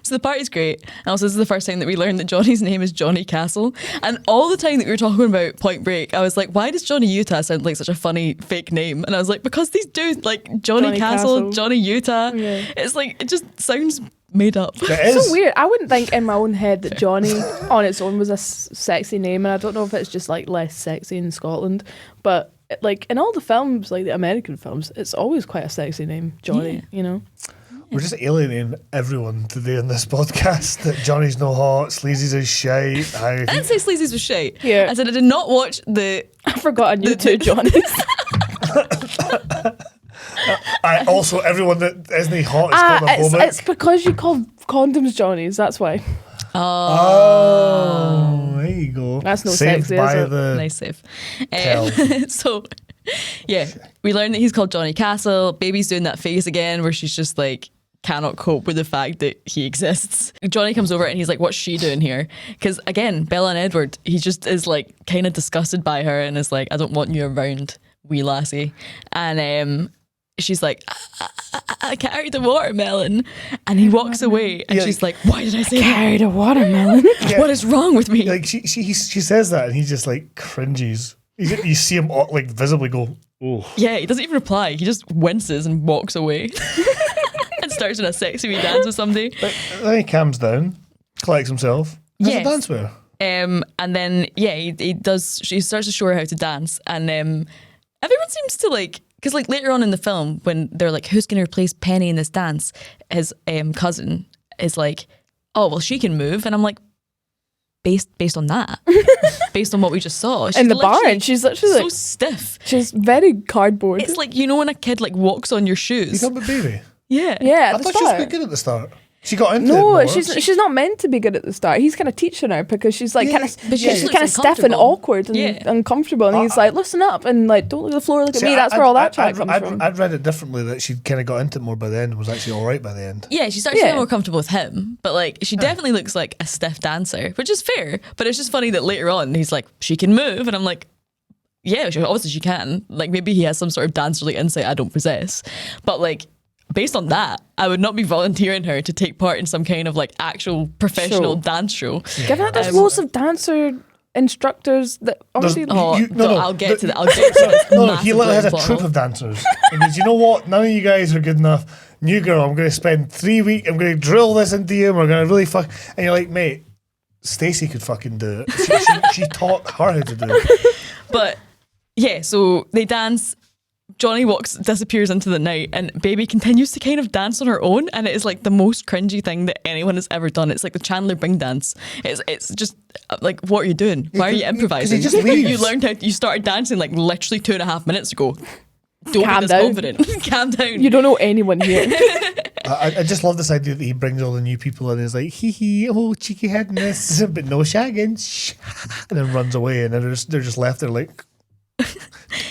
So the party's great. And also this is the first time that we learned that Johnny's name is Johnny Castle. And all the time that we were talking about Point Break, I was like, why does Johnny Utah sound like such a funny fake name? And I was like, because these dudes like Johnny Castle, Johnny Utah. Yeah. It's like, it just sounds made up. It It's is. so weird. I wouldn't think in my own head that Johnny on its own was a sexy name, and I don't know if it's just like less sexy in Scotland, but like in all the films, like the American films, it's always quite a sexy name, Johnny. Yeah. You know. We're just alienating everyone today on this podcast that Johnny's no hot, sleazies is shite. I didn't say Sleazy's was shite. Yeah. I said I did not watch the. I forgot I knew two Johnnies. Also, everyone that isn't hot is called a homophobic. It's because you call condoms Johnnies. That's why. Oh, there you go. That's no Saved sexy, by is it? the Nice save. Tell. So, yeah, we learned that he's called Johnny Castle. Baby's doing that face again where she's just like cannot cope with the fact that he exists. Johnny comes over and he's like, what's she doing here? Because again, Bella and Edward, he just is like kind of disgusted by her and is like, I don't want you around, wee lassie. And she's like, I carried a watermelon. And he walks away and she's like, why did I say that? Carried a watermelon. What is wrong with me? Like she says that and he just like cringes. You see him like visibly go, oh. Yeah, he doesn't even reply. He just winces and walks away. And starts in a sexy wee dance with somebody. But then he calms down, collects himself. How's the dance with her? And then he does. She starts to show her how to dance, and everyone seems to like, because like later on in the film when they're like, who's going to replace Penny in this dance? His cousin is like, oh well, she can move, and I'm like, based on that, based on what we just saw, In the barn, she's literally so like, stiff. she's very cardboard. It's like, you know when a kid like walks on your You shoes. talking about baby? Yeah. Yeah, I at the thought she was start. quite good at the start. She got into it No, more. she's not meant to be good at the start. He's kind of teaching her because she's like Yeah, kind of but she she's looks kind of stiff and uncomfortable. awkward and Yeah. uncomfortable, and he's like, listen up and like don't look at the floor, look at me. That's where all that chat comes from. I'd read it differently, that she kind of got into it more by the end and was actually all right by the end. Yeah, she starts to Yeah. feel more comfortable with him, but like she definitely looks like a stiff dancer, which is fair. But it's just funny that later on he's like, she can move, and I'm like, yeah, obviously she can. Like maybe he has some sort of dancerly insight I don't possess, but like based on that, I would not be volunteering her to take part in some kind of like actual professional Show. dance show. Given that there's loads of dancer instructors that obviously Oh, No, I'll get to that. I'll get to that. No, he literally has a Massive troupe of dancers. And goes, you know what? None of you guys are good enough. New girl, I'm going to spend 3 weeks. I'm going to drill this into you. And we're going to really fuck. And you're like, mate, Stacey could fucking do it. She taught her how to do it. But yeah, so they dance. Johnny disappears into the night, and Baby continues to kind of dance on her own, and it is like the most cringy thing that anyone has ever done. It's like the Chandler Bing dance. It's just like, what are you doing? Why are you 'cause he improvising? just leaves. You started dancing like literally 2.5 minutes ago. Don't Calm be this down. confident. Calm down. you don't know anyone here. I just love this idea that he brings all the new people in and is like, hee hee, oh, cheeky headness, but no shagging. And then runs away, and then they're just left there like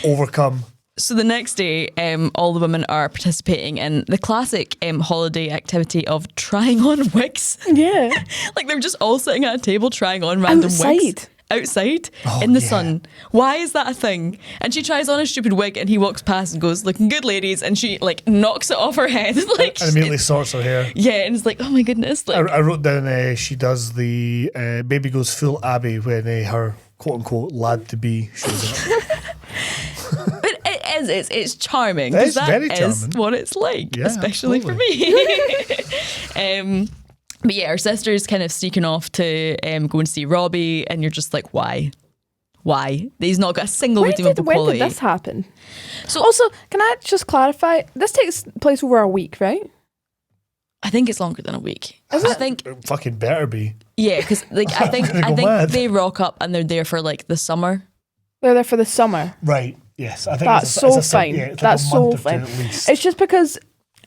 overcome. So the next day, all the women are participating in the classic holiday activity of trying on wigs. Yeah. Like they're just all sitting at a table trying on random wigs. Outside in the sun. Why is that a thing? And she tries on a stupid wig, and he walks past and goes, looking good, ladies, and she like knocks it off her head. Like And immediately sorts her hair. yeah, and it's like, oh my goodness. Like, I wrote down she does the Baby goes full Abby when her quote unquote lad to be shows up. but it's charming. That 'cause is that very is charming. what it's like, Yeah, especially for me. But yeah, her sister's kind of sneaking off to go and see Robbie, and you're just like, why? Why? He's not got a single redeemable When quality. did this happen? So Also, can I just clarify? This takes place over a week, right? I think it's longer than a week. I think It fucking better be. yeah, because like I think gonna go mad. they rock up and they're there for like the summer. They're there for the summer. Right. Yes. I think That's it's so fine. Yeah, it's That's like a month so or two fine. at least. It's just because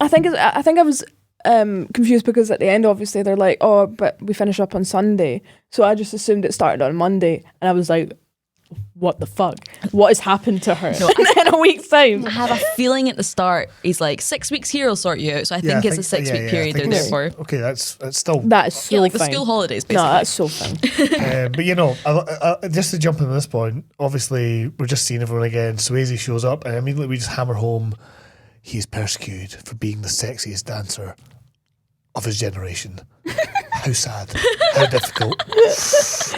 I think I was confused because at the end, obviously, they're like, oh, but we finish up on Sunday. So I just assumed it started on Monday, and I was like, what the fuck? What has happened to her in a week's time? I have a feeling at the start he's like 6 weeks here will sort you out. So I think it's a 6 week period they're there for. Okay, that's still. That is so Yeah, like the fine. school holidays, No, basically. that's so fine. But you know, just to jump into this point, obviously we're just seeing everyone again. Swayze shows up, and immediately we just hammer home he is persecuted for being the sexiest dancer of his generation. How sad. How difficult.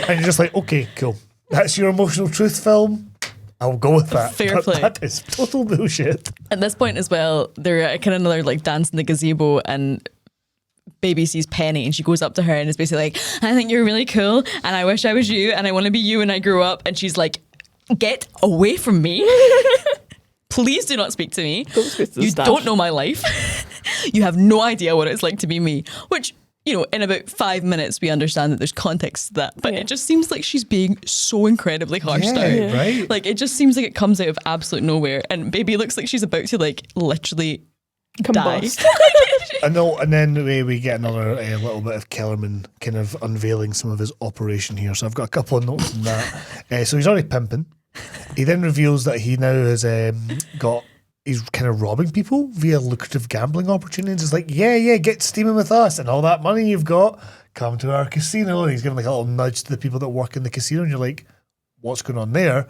And you're just like, okay, cool. That's your emotional truth film. I'll go with that. Fair But play. That is total bullshit. At this point as well, they're at kind of another like dance in the gazebo, and Baby sees Penny and she goes up to her and is basically like, I think you're really cool and I wish I was you and I want to be you when I grow up. And she's like, get away from me. Please do not speak to me. Don't speak to the You staff. don't know my life. You have no idea what it's like to be me. Which, you know, in about 5 minutes we understand that there's context to that. But Yeah. it just seems like she's being so incredibly harshed out. Yeah, right. Like it just seems like it comes out of absolute nowhere. And Baby looks like she's about to like literally die. Combust. I know, and then we get another little bit of Kellerman kind of unveiling some of his operation here. So I've got a couple of notes on that. So he's already pimping. He then reveals that he now has got he's kind of robbing people via lucrative gambling opportunities. It's like, yeah, get steaming with us, and all that money you've got, come to our casino. And he's giving like a little nudge to the people that work in the casino, and you're like, what's going on there?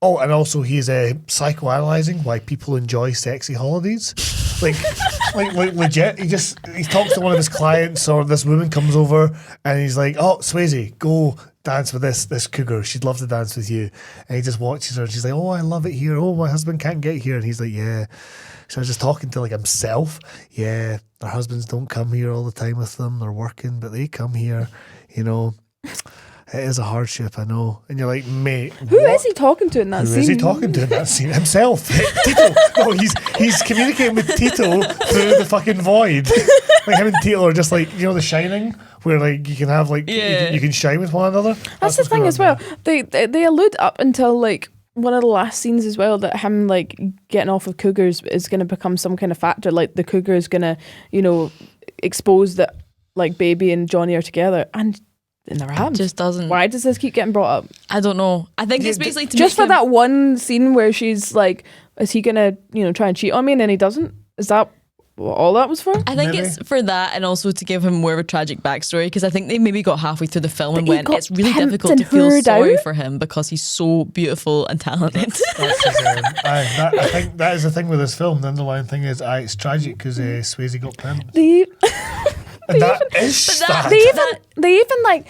Oh, and also he's psychoanalyzing why people enjoy sexy holidays. like legit, he talks to one of his clients, or this woman comes over and he's like, oh, Swayze, go dance with this cougar. She'd love to dance with you. And he just watches her and she's like, oh, I love it here. Oh, my husband can't get here. And he's like, yeah. So I was just talking to like himself. Yeah, their husbands don't come here all the time with them. They're working, but they come here, you know. It is a hardship, I know. And you're like, mate, who is he talking to in that scene? Who is he talking to in that scene? Himself. Tito. No, he's communicating with Tito through the fucking void. Like him and Tito are just like, you know, The Shining, where like you can have like, you can shine with one another. That's the thing as well. They allude up until like one of the last scenes as well that him like getting off of cougars is going to become some kind of factor. Like the cougar is going to, you know, expose that like Baby and Johnny are together, and it never happens. Just doesn't. Why does this keep getting brought up? I don't know. I think it's basically to just for him, that one scene where she's like, is he gonna, you know, try and cheat on me, and then he doesn't? Is that what all that was for? I think it's for that, and also to give him more of a tragic backstory, because I think they maybe got halfway through the film and went, it's really difficult to feel sorry for him because he's so beautiful and talented. I think that is the thing with this film. The underlying thing is, it's tragic because Swayze got pimped. And that is sad. They even like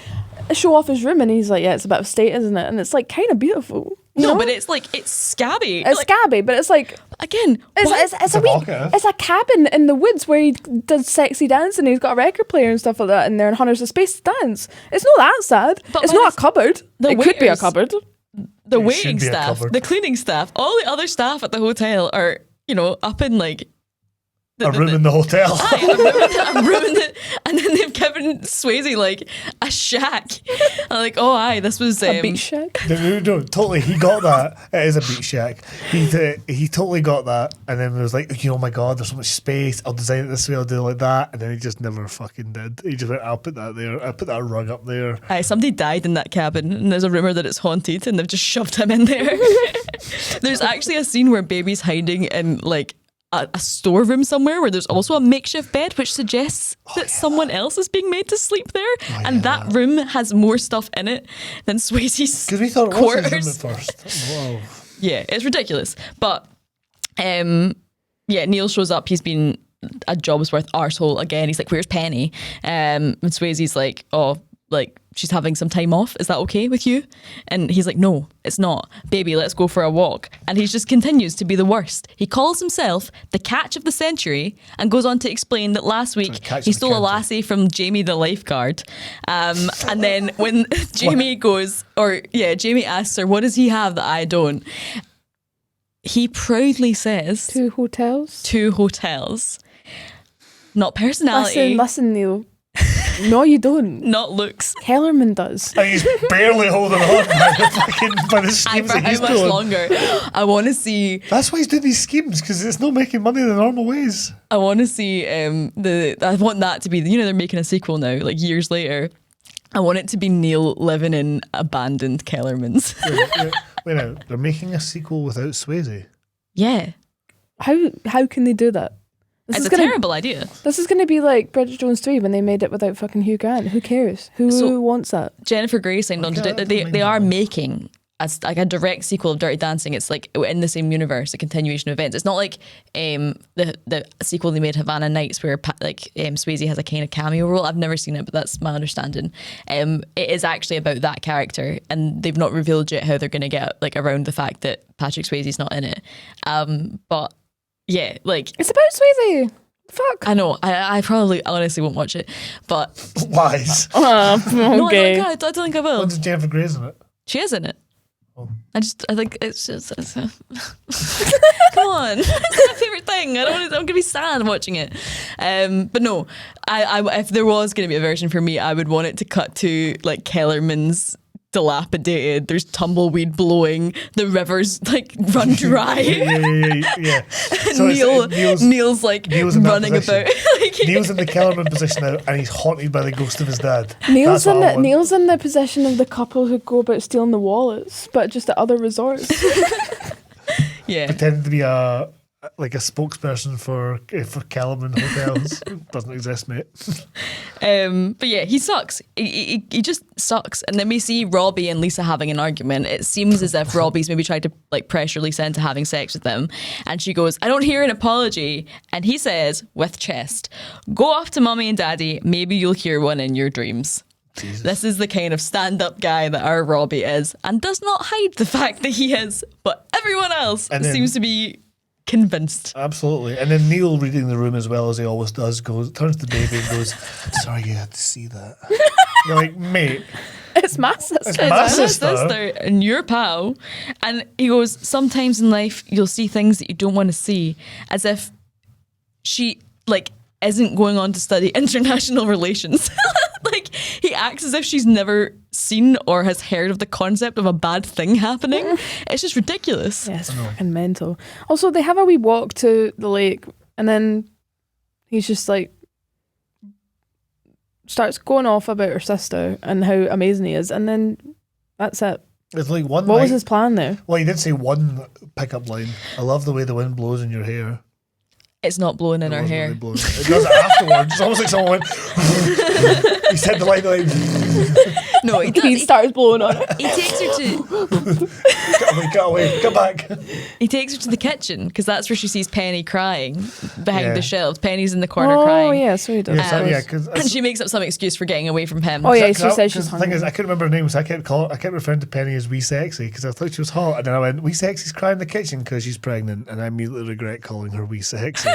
show off his room, and he's like, yeah, it's a bit of state, isn't it? And it's like kind of beautiful. No, but it's like, it's scabby. It's like, scabby, but it's like, again, it's a cabin in the woods where he does sexy dancing. He's got a record player and stuff like that, and they're in Hunters of Space to dance. It's not that sad. But it's not a cupboard. It could be a cupboard. The waiting staff, the cleaning staff, all the other staff at the hotel are, you know, up in like a room in the hotel. A room in the, and then they've given Swayze like a shack. I'm like, oh, aye, this was a beach shack. No, totally. He got that. It is a beach shack. He totally got that, and then it was like, oh my god, there's so much space. I'll design it this way. I'll do it like that, and then he just never fucking did. He just went, I'll put that there. I'll put that rug up there. Aye, somebody died in that cabin, and there's a rumor that it's haunted, and they've just shoved him in there. There's actually a scene where Baby's hiding in like a storeroom somewhere where there's also a makeshift bed, which suggests that someone else is being made to sleep there, and that room has more stuff in it than Swayze's because we thought it quarters. Was his room at first. Whoa. Yeah, it's ridiculous. But Neil shows up. He's been a job's worth arsehole again. He's like, where's Penny? And Swayze's like, oh, like, she's having some time off. Is that okay with you? And he's like, no, it's not. Baby, let's go for a walk. And he just continues to be the worst. He calls himself the catch of the century and goes on to explain that last week he stole a lassie from Jamie the lifeguard. And then when Jamie Jamie asks her, what does he have that I don't? He proudly says, 2 hotels. 2 hotels. Not personality. Listen, Neil. No, you don't. Not looks. Kellerman does. And he's barely holding on by the schemes that he's doing. How much longer? I want to see. That's why he's doing these schemes, because it's not making money the normal ways. I want to see I want that to be, you know, they're making a sequel now, like years later. I want it to be Neil living in abandoned Kellermans. Wait now, they're making a sequel without Swayze? Yeah. How can they do that? It's a terrible idea. This is going to be like Bridget Jones 3 when they made it without fucking Hugh Grant. Who cares? Who wants that? Jennifer Grey signed on to do it. They are making like a direct sequel of Dirty Dancing. It's like in the same universe, a continuation of events. It's not like the sequel they made, Havana Nights, where Swayze has a kind of cameo role. I've never seen it, but that's my understanding. It is actually about that character, and they've not revealed yet how they're going to get like around the fact that Patrick Swayze's not in it. But yeah, like it's about Swayze. Fuck. I know. I probably honestly won't watch it, but lies. Okay. No, I don't think I will. What's Jennifer Grey's in it? She is in it. Oh. I think it's just come on, it's my favorite thing. I'm gonna be sad watching it. But no, I if there was gonna be a version for me, I would want it to cut to like Kellerman's dilapidated, there's tumbleweed blowing, the rivers like run dry. yeah. So Neil's like running about. Neil's in the Kellerman position now, and he's haunted by the ghost of his dad. Neil's in the position of the couple who go about stealing the wallets, but just at other resorts. Yeah. Pretending to be a spokesperson for Kellerman hotels. Doesn't exist, mate. But yeah, he sucks. He just sucks. And then we see Robbie and Lisa having an argument. It seems as if Robbie's maybe tried to like pressure Lisa into having sex with him. And she goes, I don't hear an apology. And he says, with chest, go off to mommy and daddy. Maybe you'll hear one in your dreams. Jesus. This is the kind of stand-up guy that our Robbie is, and does not hide the fact that he is. But everyone else seems to be convinced. Absolutely. And then Neil, reading the room as well as he always does, turns to baby and goes, sorry you had to see that. You're like, mate. It's my sister. It's my sister. And your pal. And he goes, sometimes in life you'll see things that you don't want to see, as if she like isn't going on to study international relations. Like, he acts as if she's never seen or has heard of the concept of a bad thing happening. It's just ridiculous. Yeah, it's fucking mental. Also, they have a wee walk to the lake, and then he's just like starts going off about her sister and how amazing he is, and then that's it. It's like one. What was his plan there? Well, he did say one pickup line. I love the way the wind blows in your hair. It's not blowing in her hair. Really blowing. It does it afterwards. It's almost like someone went. He said the line like. No, He starts blowing on it. He takes her to. Get away, come back. He takes her to the kitchen because that's where she sees Penny crying behind the shelves. Penny's in the corner crying. Oh yeah, so he does. And she makes up some excuse for getting away from him. Oh yeah, she says she's the hungry. thing is, I couldn't remember her name, so I kept referring to Penny as wee sexy because I thought she was hot, and then I went, wee sexy's crying in the kitchen because she's pregnant, and I immediately regret calling her wee sexy.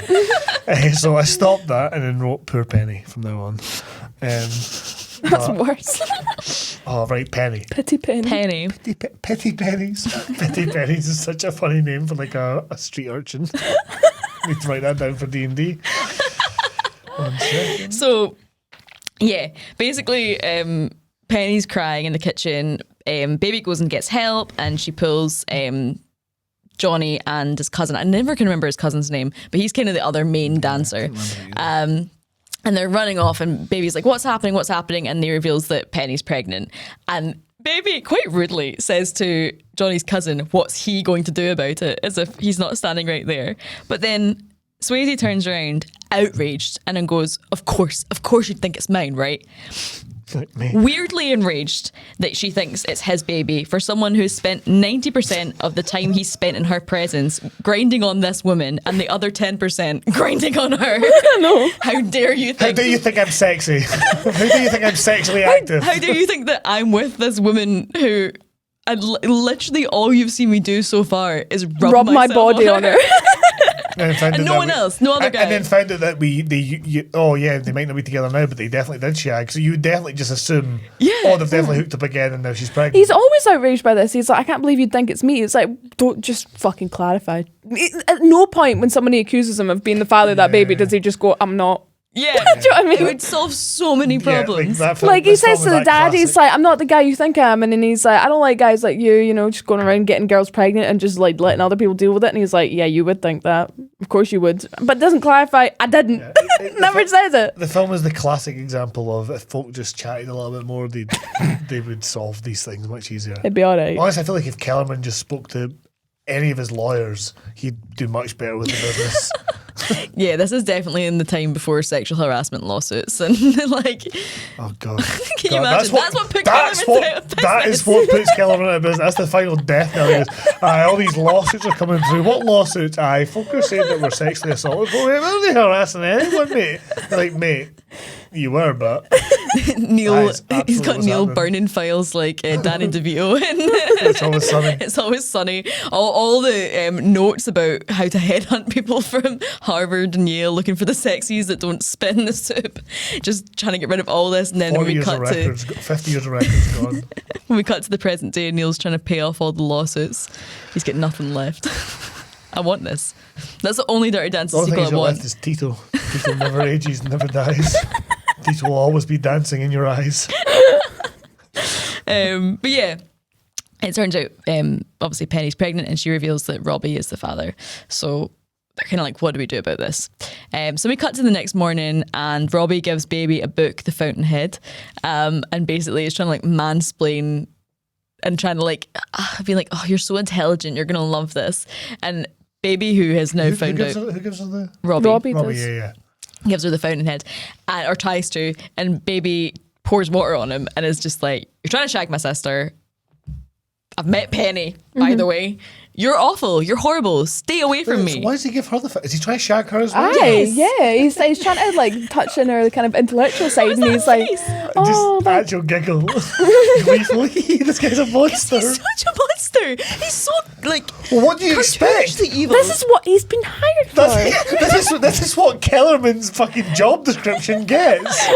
So I stopped that and then wrote poor Penny from now on. That's worse. Oh right, Penny. Pity Penny. Penny. Petty pennies. Petty pennies is such a funny name for like a street urchin. Need to write that down for D&D. 1 second. So, yeah, basically, Penny's crying in the kitchen. Baby goes and gets help, and she pulls Johnny and his cousin. I never can remember his cousin's name, but he's kind of the other main dancer. And they're running off, and Baby's like, what's happening? What's happening? And he reveals that Penny's pregnant. And Baby quite rudely says to Johnny's cousin, what's he going to do about it? As if he's not standing right there. But then Swayze turns around, outraged, and then goes, of course you'd think it's mine, right? Like me. Weirdly enraged that she thinks it's his baby for someone who's spent 90% of the time he's spent in her presence grinding on this woman and the other 10% grinding on her. No. How dare you think? How do you think I'm sexy? How do you think I'm sexually active? How do you think that I'm with this woman who, and literally all you've seen me do so far is rub my body on her. And no one else, no other guy. And then found out that they might not be together now, but they definitely did shag. So you would definitely just assume, they've definitely hooked up again and now she's pregnant. He's always outraged by this. He's like, I can't believe you'd think it's me. It's like, don't just fucking clarify. At no point when somebody accuses him of being the father of that baby does he just go, I'm not. Yeah. Do you know what I mean? It would solve so many problems. Like he says to the dad, he's like, I'm not the guy you think I am. And then he's like, I don't like guys like you know, just going around getting girls pregnant and just like letting other people deal with it. And he's like, yeah, you would think that. Of course you would. But doesn't clarify, I didn't. Yeah, Never says it. The film is the classic example of if folk just chatted a little bit more, they would solve these things much easier. It'd be alright. Honestly, I feel like if Kellerman just spoke to any of his lawyers, he'd do much better with the business. Yeah, this is definitely in the time before sexual harassment lawsuits and like. Oh God! Can you imagine? That's what put Kellerman out of business. That is what puts Kellerman out of business. That's the final death knell. All these lawsuits are coming through. What lawsuits? Folk are saying that we're sexually assaulted. Well, we're not harassing anyone, mate. They're like, mate, you were, but Neil, he's got Neil burning files like Danny DeVito. It's Always Sunny. It's Always Sunny. All the notes about how to headhunt people from Harvard and Yale looking for the sexies that don't spit in the soup. Just trying to get rid of all this, and then when we cut to 50 years of records gone. When we cut to the present day, Neil's trying to pay off all the lawsuits. He's got nothing left. I want this. That's the only Dirty Dancing sequel I want. Left is Tito. Tito never ages, never dies. Tito will always be dancing in your eyes. But yeah, it turns out obviously Penny's pregnant and she reveals that Robbie is the father. So they're kind of like, what do we do about this? So we cut to the next morning and Robbie gives Baby a book, The Fountainhead, and basically is trying to like mansplain and trying to like be like, oh, you're so intelligent, you're gonna love this. And Baby, who has now found out, who gives her the Robbie Robbie? does. Yeah. gives her the fountainhead, or tries to, and Baby pours water on him and is just like, you're trying to shag my sister. I've met Penny, by the way. You're awful. You're horrible. Stay away from me. So why does he give her the? Is he trying to shag her as well? Aye, yeah, he's trying to like touch on her kind of intellectual side, and he's like, oh, Just actual giggle. Gleefully. This guy's a monster. He's such a monster. He's so like. Well, what do you expect? cartoonishly evil. this is what he's been hired for. This is what Kellerman's fucking job description gets.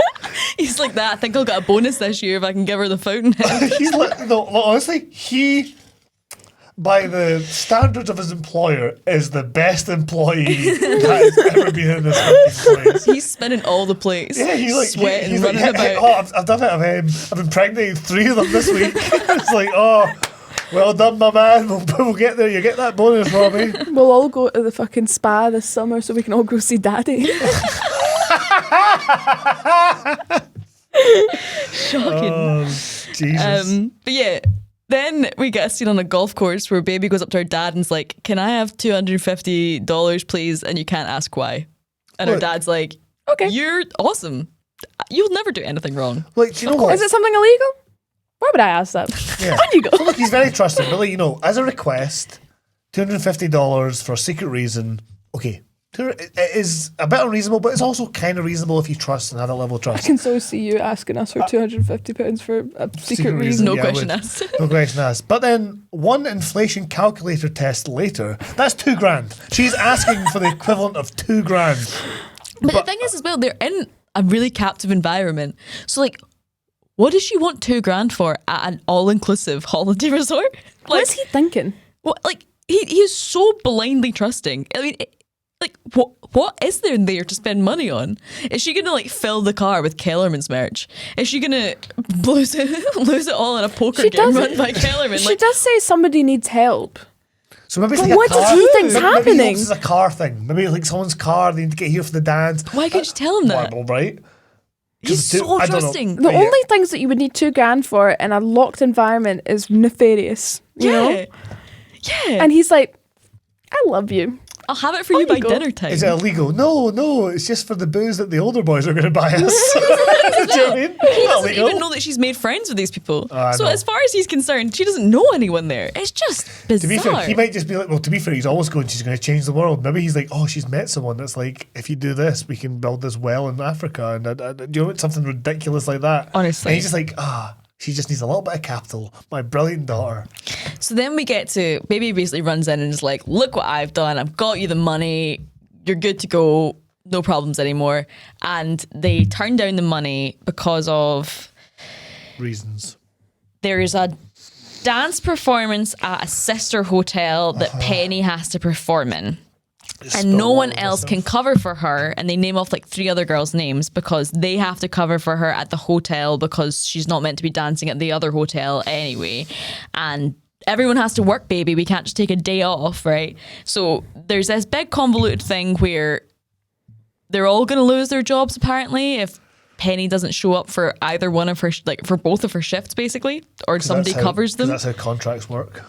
He's like that. I think I'll get a bonus this year if I can give her the fountainhead. He's like, no, honestly, he, by the standards of his employer, is the best employee that has ever been in this fucking place. He's spinning all the plates. Yeah, he's like sweating, he's running like, about. oh, I've done it. I've impregnated 3 of them this week. It's like, oh, well done, my man. We'll get there. You get that bonus, Robbie. We'll all go to the fucking spa this summer so we can all go see Daddy. Shocking. Oh, Jesus. But yeah, then we get a scene on a golf course where Baby goes up to her dad and's like, can I have $250 please? And you can't ask why. And her What? dad's like, Okay. you're awesome. You'll never do anything wrong. Like, do you know what? Is it something illegal? Why would I ask that? Yeah. On you go. So look, he's very trusting. But like, you know, as a request, $250 for a secret reason. Okay, it is a bit unreasonable, but it's also kind of reasonable if you trust and have that level of I trust. can so see you asking us for £250 for a secret reason. No Yeah, question would. asked. No question asked. But then one inflation calculator test later, that's $2,000. She's asking for the equivalent of $2,000. But the thing is as well, they're in a really captive environment. So like, what does she want $2,000 for at an all-inclusive holiday resort? What is he thinking? What, like, he's so blindly trusting. I mean, like, what is there to spend money on? Is she gonna like fill the car with Kellerman's merch? Is she gonna lose it all in a poker She game does- run by Kellerman? She Like, does say somebody needs help. So maybe it's But like what a does car. he think's Maybe happening? this is a car thing. Maybe like someone's car, they need to get here for the dance. why couldn't you tell him that? Well, right? He's Because so I don't know. trusting. The Yeah. only things that you would need $2,000 for in a locked environment is nefarious. You know? Yeah. And he's like, I love you. I'll have it for you you by go. dinner time. Is it illegal? No, it's just for the booze that the older boys are going to buy us. Do you know what I mean? He Not doesn't illegal. even know that she's made friends with these people. I So know. as far as he's concerned, she doesn't know anyone there. It's just bizarre. To be fair, he might just be like, well, to be fair, he's always going, she's going to change the world. Maybe he's like, oh, she's met someone that's like, if you do this, we can build this well in Africa. And do you know, something ridiculous like that. Honestly. And he's just like, she just needs a little bit of capital. My brilliant daughter. So then we get to, Baby basically runs in and is like, look what I've done. I've got you the money. You're good to go. No problems anymore. And they turn down the money because of Reasons. there is a dance performance at a sister hotel that Penny has to perform in. And no one else can cover for her, and they name off like 3 other girls' names because they have to cover for her at the hotel because she's not meant to be dancing at the other hotel anyway. And everyone has to work, Baby. We can't just take a day off, right? So there's this big convoluted thing where they're all going to lose their jobs apparently if Penny doesn't show up for either one of her, like for both of her shifts, basically, or somebody covers them. That's how contracts work.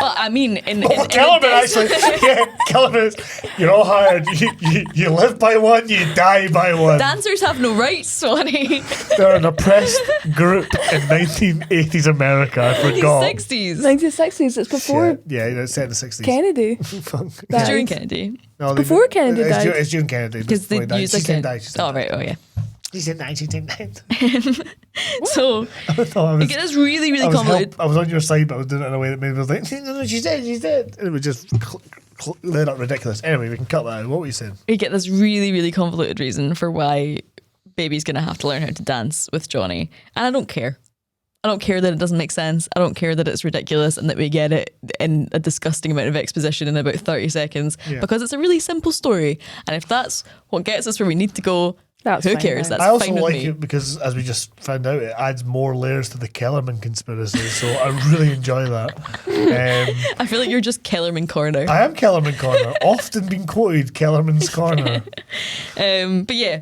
Well, I mean, in Kellerman actually, yeah, Kellerman is, you're all hired. You live by one, you die by one. dancers have no rights, Swanee. They're an oppressed group in 1980s America. I forgot. 60s. 1960s, it's before Yeah, it's set in the 60s. Kennedy. died. During Kennedy. No, Before Kennedy it's died. It's June Kennedy. Because before they he died. use She like said a... die. She said Oh, die. right. Oh, yeah. She said 1989. So, you get this really, really convoluted... I was on your side, but I was doing it in a way that made me like, no, she's dead. And it was just lit up ridiculous. Anyway, we can cut that out. What were you saying? You get this really, really convoluted reason for why Baby's going to have to learn how to dance with Johnny. And I don't care. I don't care that it doesn't make sense. I don't care that it's ridiculous and that we get it in a disgusting amount of exposition in about 30 seconds because it's a really simple story. And if that's what gets us where we need to go, That's who fine, cares? right? That's I also fine with like me. it because, as we just found out, it adds more layers to the Kellerman conspiracy. So I really enjoy that. I feel like you're just Kellerman corner. I am Kellerman Corner, often been quoted Kellerman's Corner. But yeah,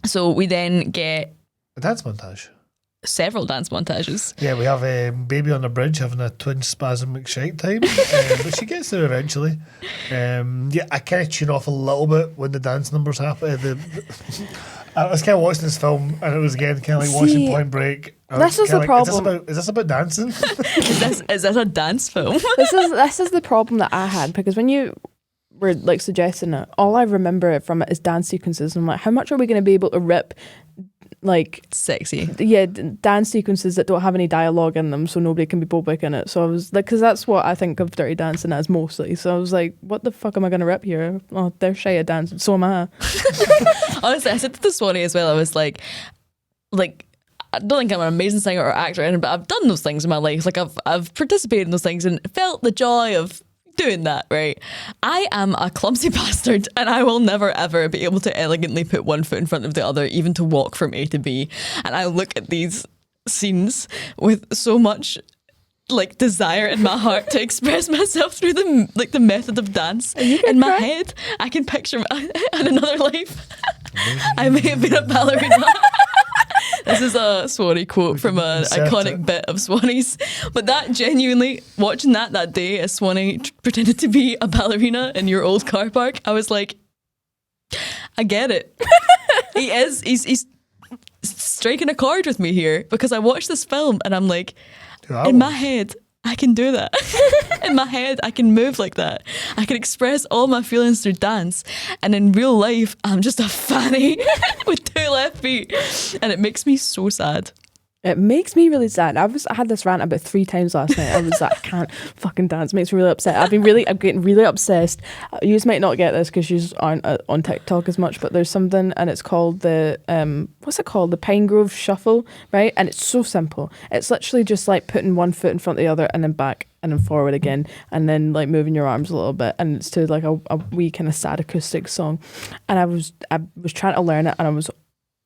so we then get A dance montage. several dance montages. Yeah, we have a baby on the bridge having a twin spasmic shite time, but she gets there eventually. Yeah, I kind of tune off a little bit when the dance numbers happen. I was kind of watching this film, and it was again kind of like watching Point Break. This is the problem. Is this about dancing? Is this a dance film? This is the problem that I had, because when you were like suggesting it, all I remember from it is dance sequences. And I'm like, how much are we going to be able to rip like sexy dance sequences that don't have any dialogue in them, so nobody can be Bobik in it? So I was like, because that's what I think of Dirty Dancing as mostly. So I was like, what the fuck am I going to rip here? Oh, they're shy at dancing, so am I. Honestly, I said to the Swanee as well, I was like I don't think I'm an amazing singer or actor, but I've done those things in my life. Like I've participated in those things and felt the joy of doing that, right? I am a clumsy bastard, and I will never ever be able to elegantly put one foot in front of the other, even to walk from A to B. And I look at these scenes with so much like desire in my heart to express myself through the method of dance. In my head, I can picture in another life I may have been a ballerina. This is a Swanee quote from an iconic bit of Swanee's. But that genuinely, watching that day as Swanee pretended to be a ballerina in your old car park, I was like, I get it. He's striking a chord with me here, because I watched this film and I'm like, in my head, I can do that. In my head, I can move like that. I can express all my feelings through dance. And in real life, I'm just a fanny with 2 left feet. And it makes me so sad. It makes me really sad. I had this rant about 3 times last night. I was like, I can't fucking dance. It makes me really upset. I'm getting really obsessed. You might not get this because you aren't on TikTok as much, but there's something, and it's called what's it called? The Pine Grove Shuffle, right? And it's so simple. It's literally just like putting one foot in front of the other and then back and then forward again, and then like moving your arms a little bit, and it's to like a wee kind of sad acoustic song. And I was trying to learn it, and I was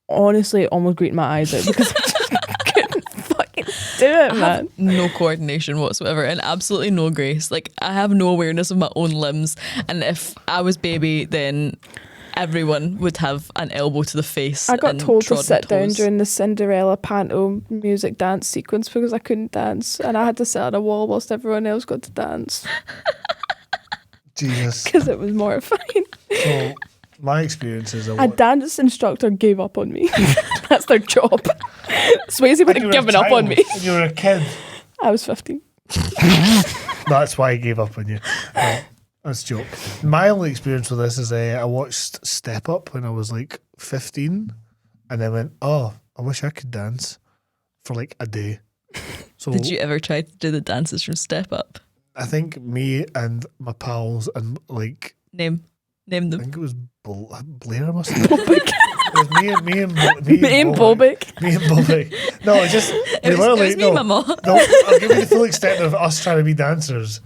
honestly almost greeting my eyes out because I just couldn't fucking do it, man. I have no coordination whatsoever and absolutely no grace. Like, I have no awareness of my own limbs, and if I was baby, then everyone would have an elbow to the face. I got told to sit down toes. during the Cinderella panto music dance sequence because I couldn't dance, and I had to sit on a wall whilst everyone else got to dance. Jesus. Because it was mortifying. So my experience is a dance instructor gave up on me. That's their job. Swayze would have given up on me. When you were a kid. I was 15. That's why he gave up on you. No, that's a joke. My only experience with this is I watched Step Up when I was like 15, and then went, oh, I wish I could dance for like a day. So did you ever try to do the dances from Step Up? I think me and my pals and like name them. I think it was Blair must have been. It was me and Bobik. Me and Bobik. No, it just it was me and my mom. No, I'll give you the full extent of us trying to be dancers.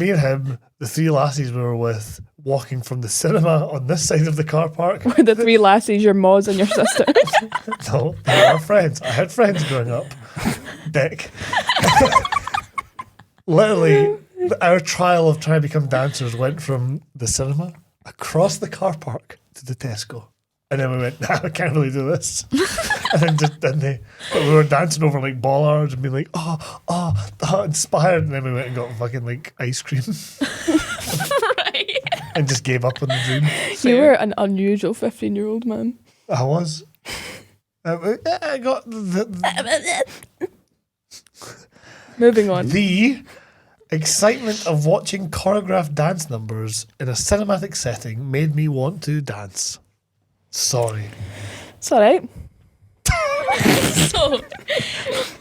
Me and him, the 3 lassies we were with, walking from the cinema on this side of the car park. Were the 3 lassies your moz and your sister? No, they were friends. I had friends growing up. Dick. Literally, our trial of trying to become dancers went from the cinema across the car park to the Tesco. And then we went, nah, I can't really do this. And then but we were dancing over like bollards and being like, oh, inspired. And then we went and got fucking like ice cream. Right. And just gave up on the dream. You were an unusual 15-year-old man. I was. I got Moving on. The excitement of watching choreographed dance numbers in a cinematic setting made me want to dance. Sorry. It's all right. So,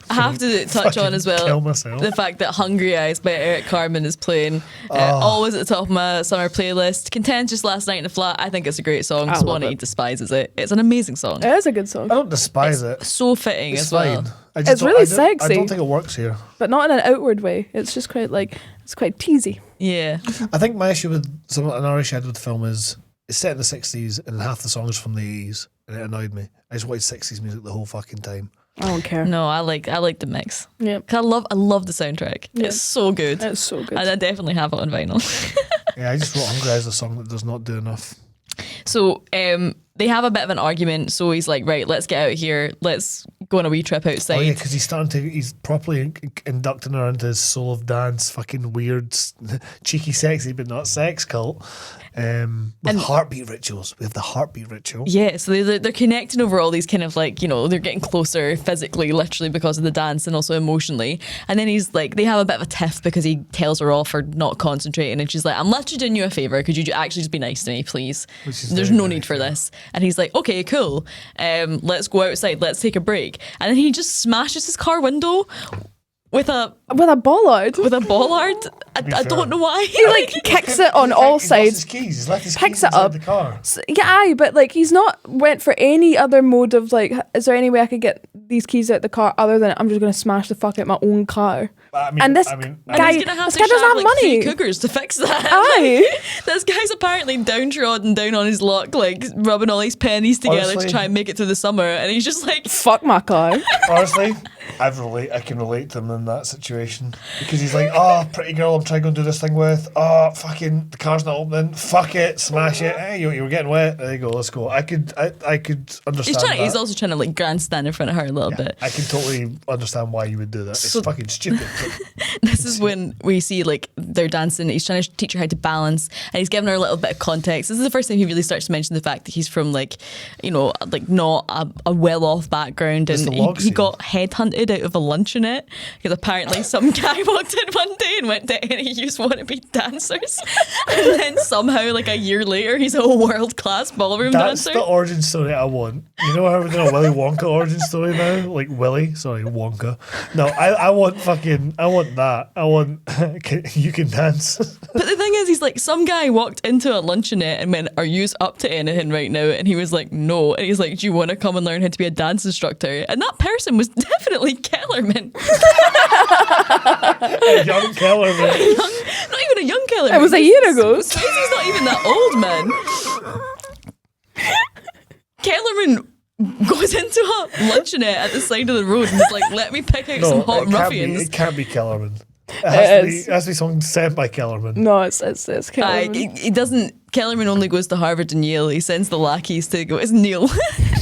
I have to touch on as well kill myself. the fact that Hungry Eyes by Eric Carmen is playing always at the top of my summer playlist. Contentious Last Night in the Flat. I think it's a great song. Swanee despises it. It's an amazing song. It is a good song. I don't despise it. So fitting It's as well. fine. It's really sexy. I don't think it works here. But not in an outward way. It's just quite it's quite teasy. Yeah. I think my issue with another issue I had with the film is it's set in the 60s and half the songs from the 80s, and it annoyed me. I just wanted 60s music the whole fucking time. I don't care. No, I like the mix. Yeah. 'Cause I love the soundtrack. Yeah. It's so good. It's so good. And I definitely have it on vinyl. Yeah, I just wrote Hungry Eyes, a song that does not do enough. So they have a bit of an argument. So he's like, right, let's get out of here. Let's go on a wee trip outside. Oh yeah, because he's properly inducting her into his soul of dance, fucking weird, cheeky, sexy, but not sex cult. With heartbeat rituals. We have the heartbeat ritual. Yeah, so they're connecting over all these kind of like, they're getting closer physically, literally because of the dance and also emotionally. And then he's like, they have a bit of a tiff because he tells her off for not concentrating. And she's like, I'm literally doing you a favour. Could you actually just be nice to me, please? There's no need for this. And he's like, okay, cool. Let's go outside. Let's take a break. And then he just smashes his car window with a bollard. With a bollard. I don't know why. He like kicks it on all sides. He's left his picks keys it up. The car. Yeah, but like he's not went for any other mode of like, is there any way I could get these keys out the car other than I'm just going to smash the fuck out my own car? This guy doesn't have money. 3 cougars to fix that. Aye. This guy's apparently downtrodden down on his luck, like rubbing all these pennies together Honestly, to try and make it through the summer, and he's just like, fuck my car. Honestly, I can relate to him in that situation because he's like, oh, pretty girl, I'm trying to go and do this thing with. Oh, fucking, the car's not opening. Fuck it, smash it. Hey, you were getting wet. There you go. Let's go. I could understand. He's also trying to like grandstand in front of her a little bit. I can totally understand why you would do that. It's fucking stupid. This is when we see like they're dancing. He's trying to teach her how to balance, and he's giving her a little bit of context. This is the first time he really starts to mention the fact that he's from like, like not a well-off background, and he got headhunted out of a luncheonette because apparently some guy walked in one day and went to any you want to be dancers, and then somehow like a year later he's a world-class ballroom dancer. That's the origin story I want. You know how we're doing a Willy Wonka origin story now? Like Wonka. No, I want that. I want you can dance. But the thing is, he's like, some guy walked into a luncheonette and went, are you up to anything right now? And he was like, no. And he's like, do you want to come and learn how to be a dance instructor? And that person was definitely Kellerman. A young Kellerman. Not even a young Kellerman. It was a year ago. Swayze's not even that old, man. Kellerman goes into a luncheonette at the side of the road and is like, let me pick out some hot ruffians. It can't be Kellerman. It has to be something sent by Kellerman. No, it's Kellerman. He doesn't. Kellerman only goes to Harvard and Yale. He sends the lackeys to go. It's Neil.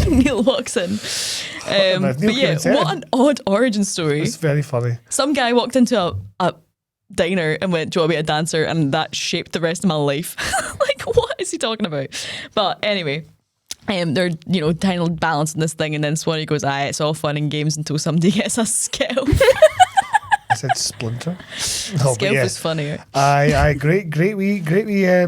Neil walks in. But yeah, what an odd origin story. It's very funny. Some guy walked into a diner and went, do you want to be a dancer? And that shaped the rest of my life. Like, what is he talking about? But anyway. They're, trying to balance on this thing, and then Swanee goes, aye, it's all fun and games until somebody gets a scalp. I said splinter. No, scalp was funnier. Aye, great wee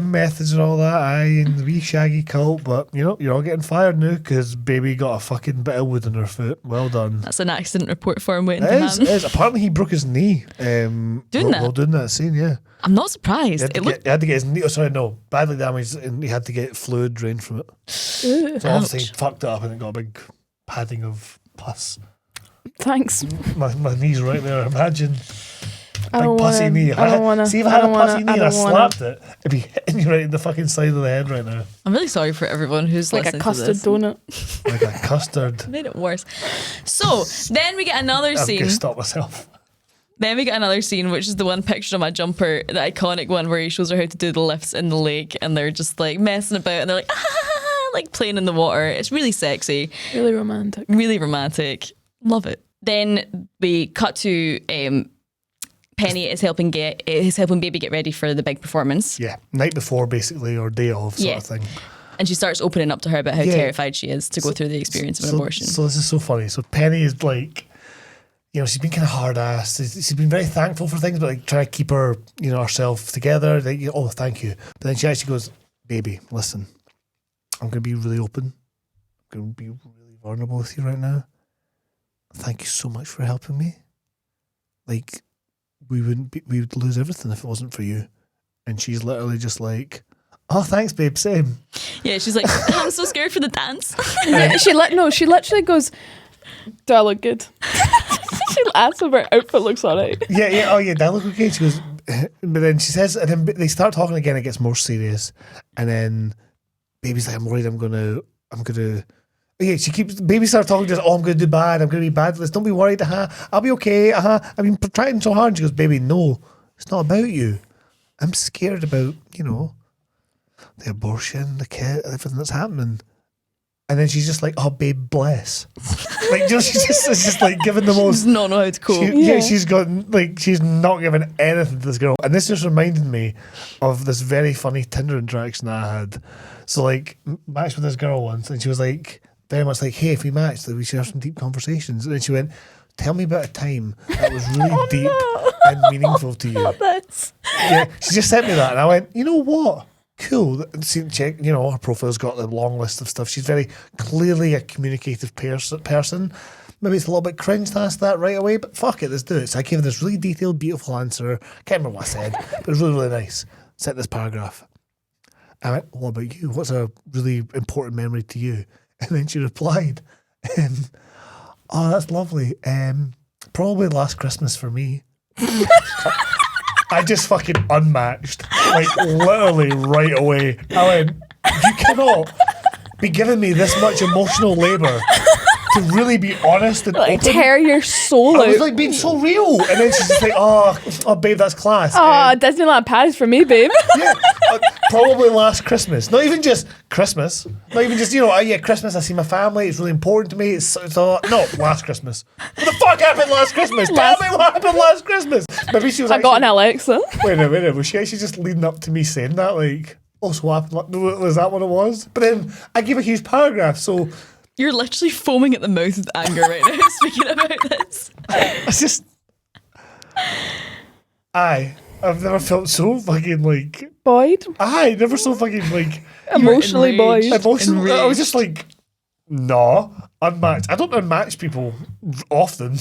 methods and all that. Aye, and the wee shaggy cult, but you're all getting fired now because baby got a fucking bit of wood in her foot. Well done. That's an accident report form waiting to happen. It is. Apparently he broke his knee. Doing that scene, yeah. I'm not surprised. He had to get his knee. Oh, sorry, no, badly damaged, and he had to get fluid drained from it. So obviously he fucked it up, and it got a big padding of pus. Thanks. My knee's right there. Imagine. I don't want to. Knee. See if I had a pussy knee and I slapped it, it'd be hitting you right in the fucking side of the head right now. I'm really sorry for everyone who's like listening a custard to this. donut. Like a custard. Made it worse. So then we get another scene. I'm gonna stop myself. Then we get another scene, which is the one pictured on my jumper, the iconic one where he shows her how to do the lifts in the lake, and they're just like messing about, and they're like, like playing in the water. It's really sexy. Really romantic. Really romantic. Love it. Then we cut to Penny is helping baby get ready for the big performance. Yeah, night before basically, or day of sort of thing. And she starts opening up to her about how terrified she is to go through the experience of an abortion. So this is so funny. So Penny is like, she's been kind of hard-assed. She's been very thankful for things, but like trying to keep her, herself together. Like, oh, thank you. But then she actually goes, baby, listen, I'm going to be really open. I'm going to be really vulnerable with you right now. Thank you so much for helping me. Like, we would lose everything if it wasn't for you. And she's literally just like, oh, thanks, babe, same. Yeah, she's like, I'm so scared for the dance. she literally goes, do I look good? She asks if her outfit looks alright. Yeah, oh yeah, do I look okay? She goes, but then she says, and then they start talking again, it gets more serious. And then baby's like, I'm worried I'm gonna yeah, baby starts talking to us, I'm gonna do bad, I'm gonna be bad for this, don't be worried, I'll be okay, I've been trying so hard. And she goes, baby, no, it's not about you. I'm scared about, the abortion, the kid, everything that's happening. And then she's just like, oh, babe, bless. Like, you know, she's just like giving the most. Does not know how to cope. She's got, like, she's not giving anything to this girl. And this just reminded me of this very funny Tinder interaction that I had. So, like, matched with this girl once, and she was like, very much like, hey, if we matched, like, we should have some deep conversations. And then she went, tell me about a time that was really deep and meaningful to you. Yeah, she just sent me that, and I went, you know what? Cool. See, check, you know, her profile's got a long list of stuff. She's very clearly a communicative person. Maybe it's a little bit cringe to ask that right away, but fuck it, let's do it. So I gave her this really detailed, beautiful answer. Can't remember what I said, but it was really, really nice. Sent this paragraph. I went, what about you? What's a really important memory to you? And then she replied, oh, that's lovely. Probably last Christmas for me. I just fucking unmatched, like literally right away. I went, you cannot be giving me this much emotional labour to really be honest and Like, open. tear your soul I was out. like being so real, and then she's just like, oh, babe, that's class. Oh, Disneyland Paris for me, babe. Yeah, probably last Christmas. Not even just Christmas. Not even just, you know, yeah, Christmas, I see my family, it's really important to me. It's no, last Christmas. What the fuck happened last Christmas? Tell me what happened last Christmas. Maybe she was I got an Alexa. Wait a minute, was she actually just leading up to me saying that? Like, oh, so what happened? Was that what it was? But then I gave a huge paragraph, so You're literally foaming at the mouth with anger right now, speaking about this. it's just. I've never felt so fucking like. Boyd. Never so fucking like. Emotionally boyd. enraged. Emotional. I was just like, no, unmatched. I don't unmatch people often.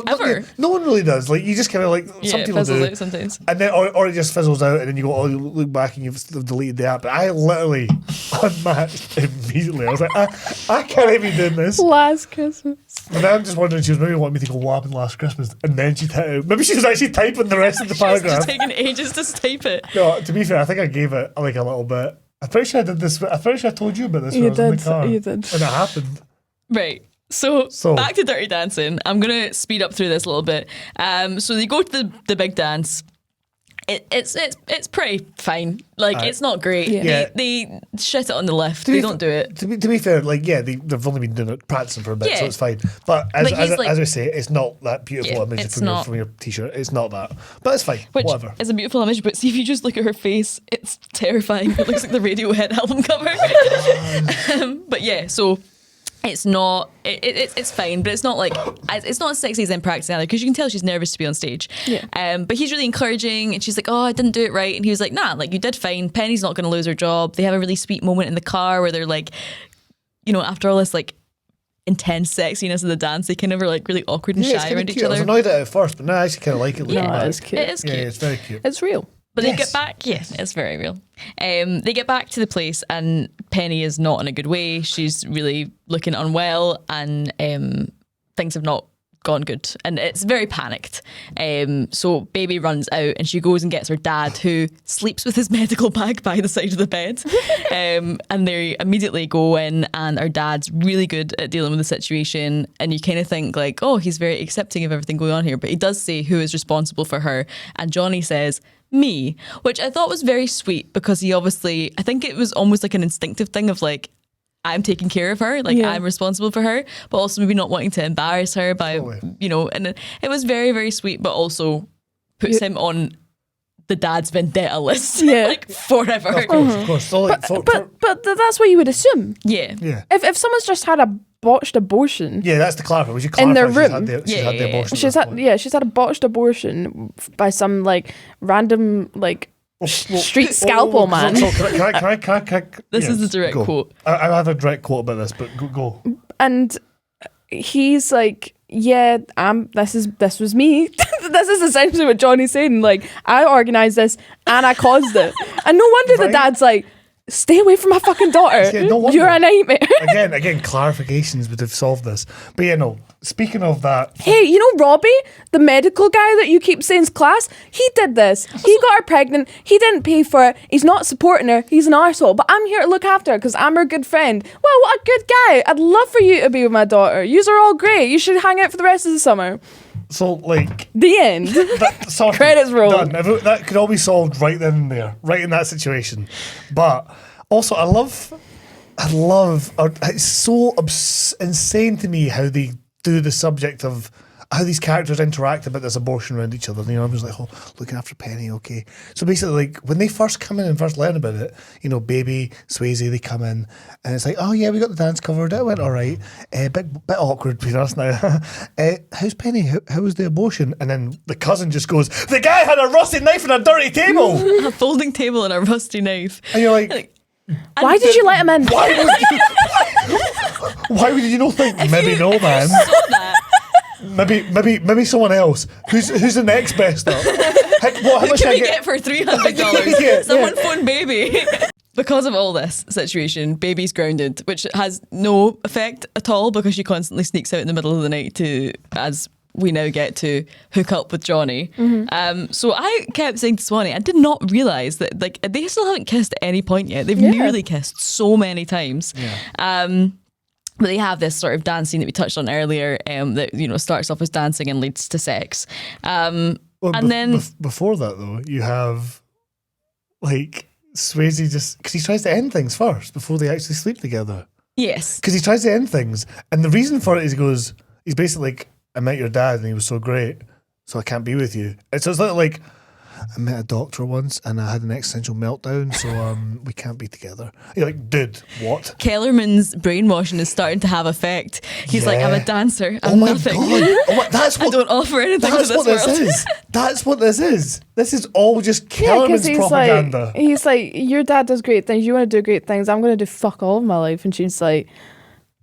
Ever? No one really does. Like, you just kind of like, some Yeah, it people fizzles do. out sometimes. And then, or it just fizzles out, and then you go, oh, you look back and you've deleted the app. But I literally unmatched immediately. I was like, I can't be doing this. Last Christmas. And then I'm just wondering, she was maybe wanting me to go, what happened last Christmas? And then she maybe she was actually typing the rest of the It's paragraph. just taking ages to type it. No, to be fair, I think I gave it like a little bit. I'm pretty sure I did this. I'm pretty sure I told you about this when I was in the car. You did. And it happened. Right. So So- back to Dirty Dancing. I'm gonna speed up through this a little bit. So they go to the big dance. It's pretty fine. Like, it's not great. Yeah. They shit it on the lift. They don't do it. To be fair, like, yeah, they've only been doing it, practicing for a bit, Yeah. so it's fine. But as, But he's as, like- as I say, it's not that beautiful Yeah, image it's from not. your t-shirt. It's not that. But it's fine. Which Whatever. is a beautiful image, but see if you just look at her face, it's terrifying. It looks like the Radiohead album cover. But yeah, so it's not. It's fine, but it's not like it's not as sexy as in practice either, because you can tell she's nervous to be on stage. Yeah. But he's really encouraging, and she's like, "Oh, I didn't do it right," and he was like, "Nah, like you did fine. Penny's not going to lose her job." They have a really sweet moment in the car where they're like, you know, after all this like intense sexiness of the dance, they kind of are like really awkward and Yeah, it's shy kind around of each cute. I was other. annoyed at it at first, but now I actually kind of like it. looking Yeah, back. it is cute. It is Yeah, cute. it's very cute. It's real. But they Yes. get back, it's very real. They get back to the place, and Penny is not in a good way. She's really looking unwell, and things have not gone good, and it's very panicked. So Baby runs out, and she goes and gets her dad, who sleeps with his medical bag by the side of the bed. And they immediately go in, and our dad's really good at dealing with the situation. And you kind of think like, oh, he's very accepting of everything going on here. But he does say who is responsible for her, and Johnny says, me, which I thought was very sweet, because he obviously, I think it was almost like an instinctive thing of like, I'm taking care of her, like Yeah. I'm responsible for her, but also maybe not wanting to embarrass her by, Totally. you know, and it was very, very sweet, but also puts him on the dad's vendetta list, Yeah. like forever. Of course. So, like, But that's what you would assume. Yeah. yeah. If someone's just had a botched abortion, Yeah, that's the clarify. We should In clarify their she's room. had the Yeah, yeah, abortion. she's had a botched abortion by some like random like street scalpel man. So can I This yes, is the direct go. quote. I have a direct quote about this, but go. And he's like, yeah, this was me. This is essentially what Johnny's saying. Like, I organised this and I caused it. And no wonder the Right. dad's like, stay away from my fucking daughter. Yeah, no wonder. You're a nightmare. Again, clarifications would have solved this. But yeah, no. Speaking of that, Hey, you know Robbie, the medical guy that you keep saying's class? He did this. He got her pregnant. He didn't pay for it. He's not supporting her. He's an arsehole. But I'm here to look after her because I'm her good friend. Wow, what a good guy. I'd love for you to be with my daughter. Yous are all great. You should hang out for the rest of the summer. so like The end. that sorted, Credits roll. done. That could all be solved right then and there, right in that situation. But also, I love I love, it's so insane to me how they do the subject of how these characters interact about this abortion around each other. You know, I was like, oh, looking after Penny, okay. So basically, like, when they first come in and first learn about it, you know, Baby, Swayze, they come in, and it's like, oh yeah, we got the dance covered, it went all right. Bit awkward between us now. How's Penny? How was the abortion? And then the cousin just goes, the guy had a rusty knife and a dirty table. A folding table and a rusty knife. And you're like why did you let him in? Why would you not think? Maybe no, man. Maybe someone else. Who's the next best up? How much can we get for $300? Someone phone Baby. Because of all this situation, Baby's grounded, which has no effect at all because she constantly sneaks out in the middle of the night to, as we now get to, hook up with Johnny. So I kept saying to Swanee, I did not realise that like they still haven't kissed at any point yet. They've nearly kissed so many times. But they have this sort of dance scene that we touched on earlier that, you know, starts off as dancing and leads to sex. And then... Before that, though, you have, like, Swayze just... Because he tries to end things first before they actually sleep together. Yes. Because he tries to end things. And the reason for it is he's basically like, I met your dad and he was so great, so I can't be with you. And so it's like I met a doctor once and I had an existential meltdown, so we can't be together. You're like, dude, what? Kellerman's brainwashing is starting to have effect. He's like, I'm a dancer. I'm nothing. God. I don't offer anything to this world. That's what this is. This is all just Kellerman's propaganda. He's like, your dad does great things. You want to do great things. I'm going to do fuck all of my life. And she's like,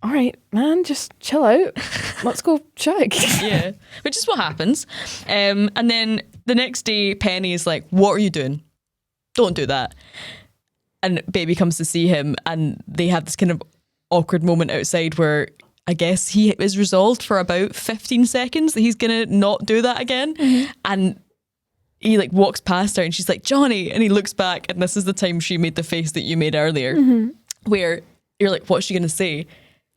all right, man, just chill out. Let's go check. Yeah, which is what happens. And then the next day, Penny is like, what are you doing? Don't do that. And Baby comes to see him and they have this kind of awkward moment outside where I guess he is resolved for about 15 seconds that he's going to not do that again. And he like walks past her and she's like, Johnny. And he looks back and this is the time she made the face that you made earlier where you're like, what's she going to say?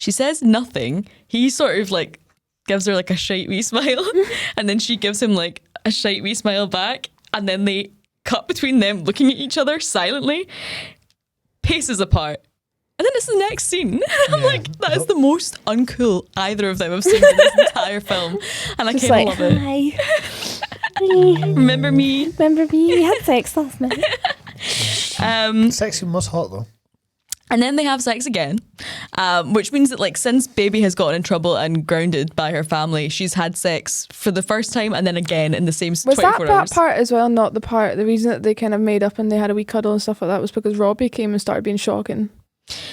She says nothing. He sort of like gives her like a shite wee smile and then she gives him like a shite wee smile back and then they cut between them looking at each other silently, paces apart. And then it's the next scene. I'm like, that is the most uncool either of them have seen in this entire film. And just I can't like, love it. hi. Remember me? We had sex last night. Sexy was hot though. And then they have sex again, which means that like since Baby has gotten in trouble and grounded by her family, she's had sex for the first time and then again in the same 24 hours. Was that part as well, not the reason that they kind of made up and they had a wee cuddle and stuff like that was because Robbie came and started being shocking?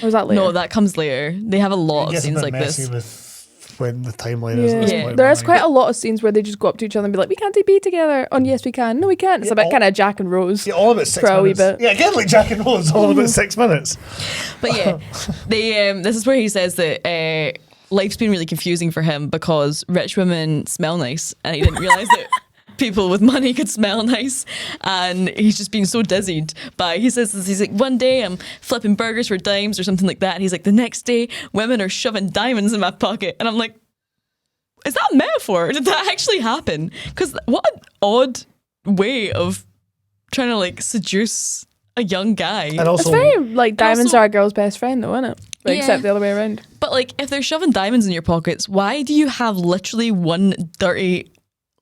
Or was that later? No, that comes later. They have a lot of scenes like this. With when the timeline is. There is quite a lot of scenes where they just go up to each other and be like, we can't be together. Oh, yes, we can. No, we can't. It's a bit kind of Jack and Rose. Yeah, all about 6 minutes. A wee bit. Yeah, again, like Jack and Rose, all about 6 minutes. But yeah, they this is where he says that life's been really confusing for him because rich women smell nice and he didn't realise that people with money could smell nice, and he's just been so dizzied by, he says this, he's like, one day I'm flipping burgers for dimes or something like that, and he's like, the next day women are shoving diamonds in my pocket, and I'm like, is that a metaphor? Did that actually happen? Because what an odd way of trying to like seduce a young guy. And also, it's very like diamonds are a girl's best friend though, isn't it? Like, except the other way around. But like, if they're shoving diamonds in your pockets, why do you have literally one dirty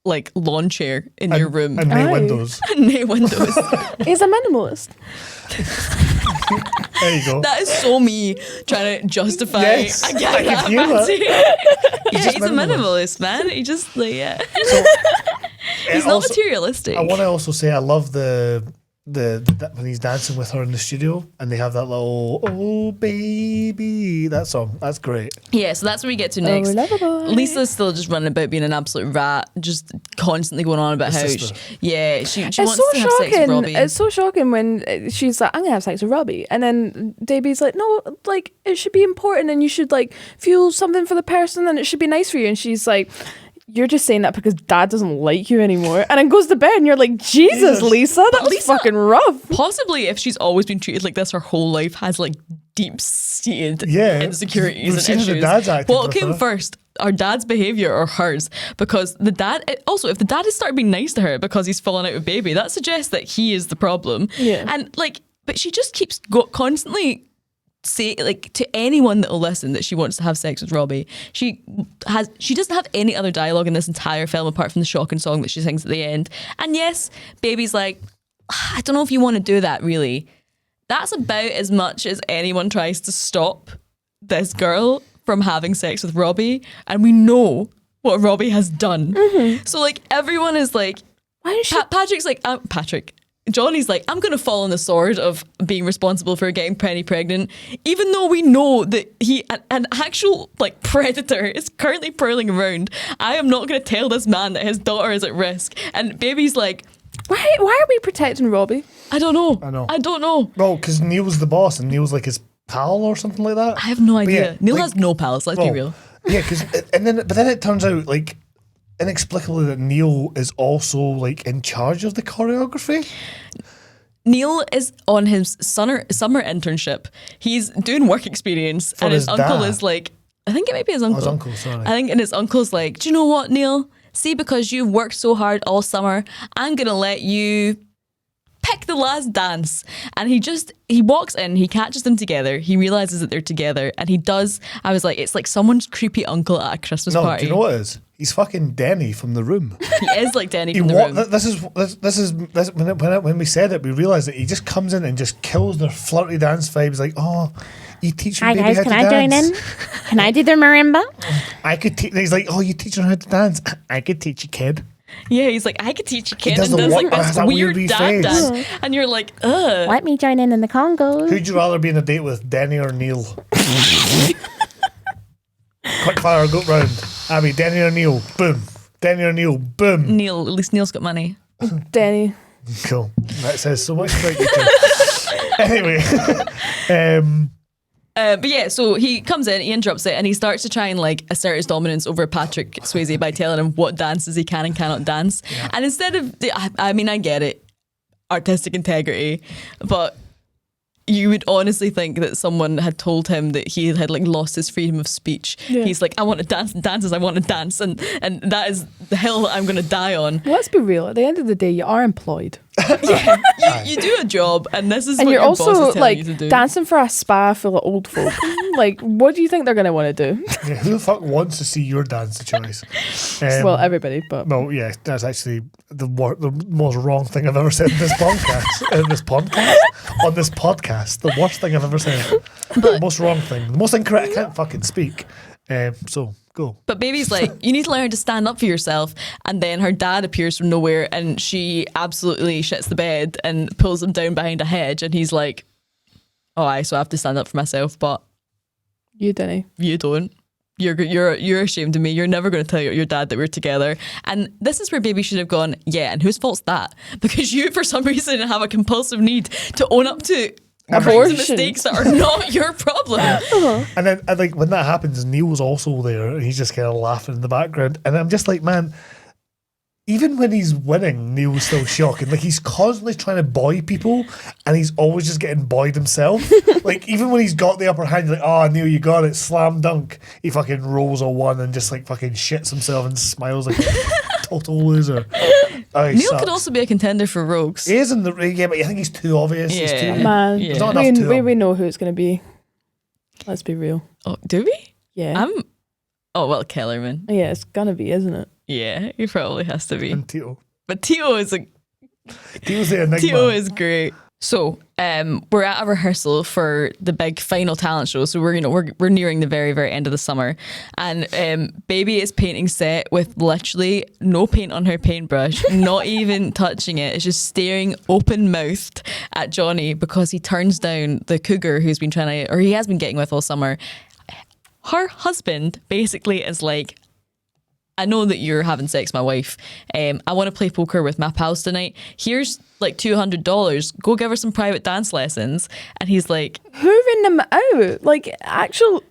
like lawn chair in your room and no windows? And no windows. He's a minimalist. There you go. That is so me trying to justify. Yes, I get that. Yeah, he's a minimalist, man. He just like So, he's not materialistic. I want to also say I love the when he's dancing with her in the studio and they have that little "oh baby" that song. That's great. Yeah, so that's where we get to next. Lisa's still just running about being an absolute rat, just constantly going on about how she wants to have sex with Robbie. It's so shocking when she's like, I'm gonna have sex with Robbie, and then Davey's like, no, like it should be important and you should like feel something for the person and it should be nice for you, and she's like, you're just saying that because dad doesn't like you anymore, and then goes to bed and you're like, Jesus. Lisa, that was fucking rough. Possibly if she's always been treated like this her whole life, has like deep-seated insecurities and issues. What came first, our dad's behaviour or hers? Because the dad, also if the dad has started being nice to her because he's fallen out with Baby, that suggests that he is the problem. And like, but she just keeps constantly say like to anyone that will listen that she wants to have sex with Robbie. She doesn't have any other dialogue in this entire film apart from the shocking song that she sings at the end. And yes, Baby's like, I don't know if you want to do that really. That's about as much as anyone tries to stop this girl from having sex with Robbie, and we know what Robbie has done. So like everyone is like, why is Patrick's like Johnny's like, I'm going to fall on the sword of being responsible for getting Penny pregnant, even though we know that an actual like predator is currently prowling around. I am not going to tell this man that his daughter is at risk. And Baby's like, why are we protecting Robbie? I don't know. Well, because Neil's the boss and Neil's like his pal or something like that. I have no idea. Yeah, Neil like, has no pals. Let's be real. Yeah, but then it turns out like inexplicably that Neil is also like in charge of the choreography. Neil is on his summer internship. He's doing work experience, For and his his uncle dad. is like, I think it might be his uncle. his uncle, sorry. I think, and his uncle's like, do you know what, Neil? See, because you've worked so hard all summer, I'm gonna let you pick the last dance. And he walks in, he catches them together, he realizes that they're together, and he does. I was like, it's like someone's creepy uncle at a Christmas No, party. do you know what it is? He's fucking Denny from The Room. He is like Denny from the room. This when we said it, we realised that he just comes in and just kills their flirty dance vibes. Like, oh, you teach your Hi baby guys, how can to I join dance. in? Can I do the marimba? I could teach. He's like, oh, you teach her how to dance. I could teach you, kid. Yeah, he's like, I could teach a kid, does and the does what- like this has that weird weird dad face. dance, and you're like, ugh. Let me join in the Congo. Who'd you rather be in a date with, Denny or Neil? Quick fire, go round. Abby, Denny or Neil? Boom. Denny or Neil? Boom. Neil, at least Neil's got money. Danny. Cool. That says so much about you two. Anyway, But yeah, so he comes in, he interrupts it, and he starts to try and like assert his dominance over Patrick Swayze by telling him what dances he can and cannot dance. Yeah. And instead of, I mean, I get it, artistic integrity, but you would honestly think that someone had told him that he had like lost his freedom of speech. Yeah. He's like, I want to dance and dances, I want to dance, and that is the hill that I'm going to die on. Let's be real. At the end of the day, you are employed. Yeah, you do a job, and this is And what you're your boss also is telling like you to do. dancing for a spa full of old folk. Like, what do you think they're going to want to do? yeah, who the fuck wants to see your dance choice? Well, everybody, but No, yeah, that's actually the most wrong thing I've ever said in this podcast. On this podcast, the worst thing I've ever said. The most wrong thing, the most incorrect. I can't fucking speak. So go. But Baby's like, you need to learn to stand up for yourself. And then her dad appears from nowhere, and she absolutely shits the bed and pulls him down behind a hedge. And he's like, oh, so I have to stand up for myself, but you didn't. you don't. You're ashamed of me. You're never going to tell your dad that we're together. And this is where Baby should have gone, yeah, and whose fault's that? Because you, for some reason, have a compulsive need to own up to crimes and mistakes that are not your problem. And then, like, when that happens, Neil's also there, and he's just kind of laughing in the background. And I'm just like, man, even when he's winning, Neil's still shocking. Like, he's constantly trying to buoy people, and he's always just getting buoyed himself. Like, even when he's got the upper hand, you're like, oh, Neil, you got it, slam dunk. He fucking rolls a one and just, like, fucking shits himself and smiles like a total loser. Oh, Neil sucks. could also be a contender for Rogues. He is in the yeah, but I think he's too obvious. He's Yeah. too, Man, Yeah. There's not enough to him. we know who it's going to be. Let's be real. Oh, do we? Yeah. Oh, well, Kellerman. Yeah, it's going to be, isn't it? Yeah, he probably has to be. And Tito. But Tio is Tito's the enigma. Tio is great. So we're at a rehearsal for the big final talent show. So we're nearing the very, very end of the summer, and Baby is painting set with literally no paint on her paintbrush, not even touching it. It's just staring open mouthed at Johnny because he turns down the cougar who's been he has been getting with all summer. Her husband basically is like, I know that you're having sex with my wife. I want to play poker with my pals tonight. Here's like $200. Go give her some private dance lessons. And he's like, Hooving them out. Like, actual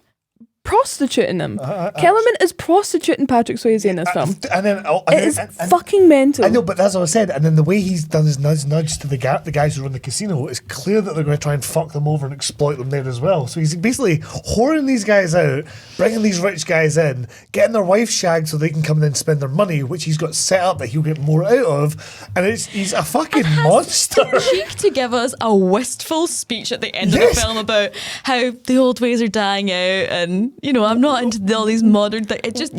prostituting him. Kellerman is prostituting Patrick Swayze in this film. And then It is fucking mental. I know, but that's what I said. And then the way he's done his nudge to the guys who run the casino, it's clear that they're going to try and fuck them over and exploit them there as well. So he's basically whoring these guys out, bringing these rich guys in, getting their wife shagged so they can come in and spend their money, which he's got set up that he'll get more out of. And he's a fucking monster. Cheek to give us a wistful speech at the end of the film about how the old ways are dying out, and I'm not into all these modern things. It just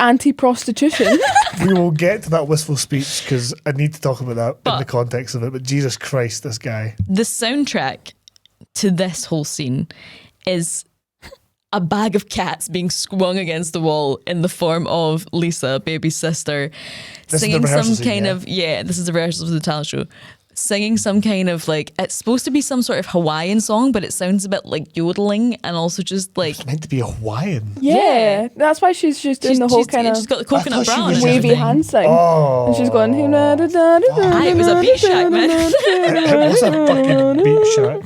anti-prostitution. We will get to that wistful speech because I need to talk about that in the context of it. But Jesus Christ, this guy. The soundtrack to this whole scene is a bag of cats being swung against the wall in the form of Lisa, baby's sister, singing some kind of this is the rehearsal for the talent show. Singing some kind of it's supposed to be some sort of Hawaiian song, but it sounds a bit like yodeling and also just it's meant to be a Hawaiian. Yeah, that's why she's doing the whole kind of. She's got the coconut bra on and wavy hand thing. Oh, and she's going. It was a beat shack, man. It was a fucking beat shack.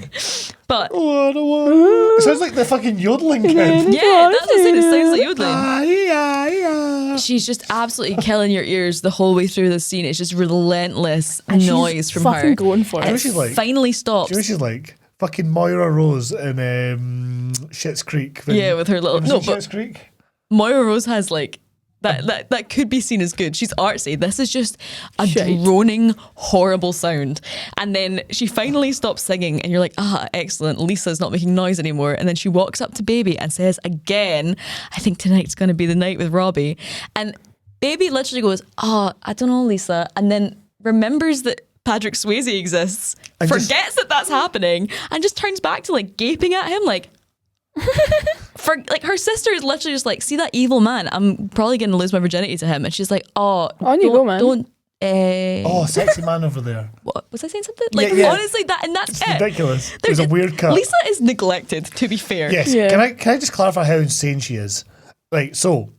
But it sounds like the fucking yodeling kid. Yeah, that's what I said. It sounds like yodeling. She's just absolutely killing your ears the whole way through this scene. It's just relentless noise from her. Fucking going for it. And it finally stops. Do you know she's like fucking Moira Rose in Schitt's Creek? With her little Schitt's Creek. Moira Rose has that could be seen as good. She's artsy. This is just a droning, horrible sound. And then she finally stops singing and you're like, excellent. Lisa's not making noise anymore. And then she walks up to Baby and says again, I think tonight's going to be the night with Robbie. And Baby literally goes, I don't know, Lisa. And then remembers that Patrick Swayze exists, and forgets that that's happening, and just turns back to gaping at him for her sister is literally just see that evil man, I'm probably gonna lose my virginity to him, and she's like, on you go, man. Don't sexy man over there. What was I saying something? Honestly, that's it's ridiculous. There's a weird cut. Lisa is neglected, to be fair. Yes. Yeah. Can I just clarify how insane she is? So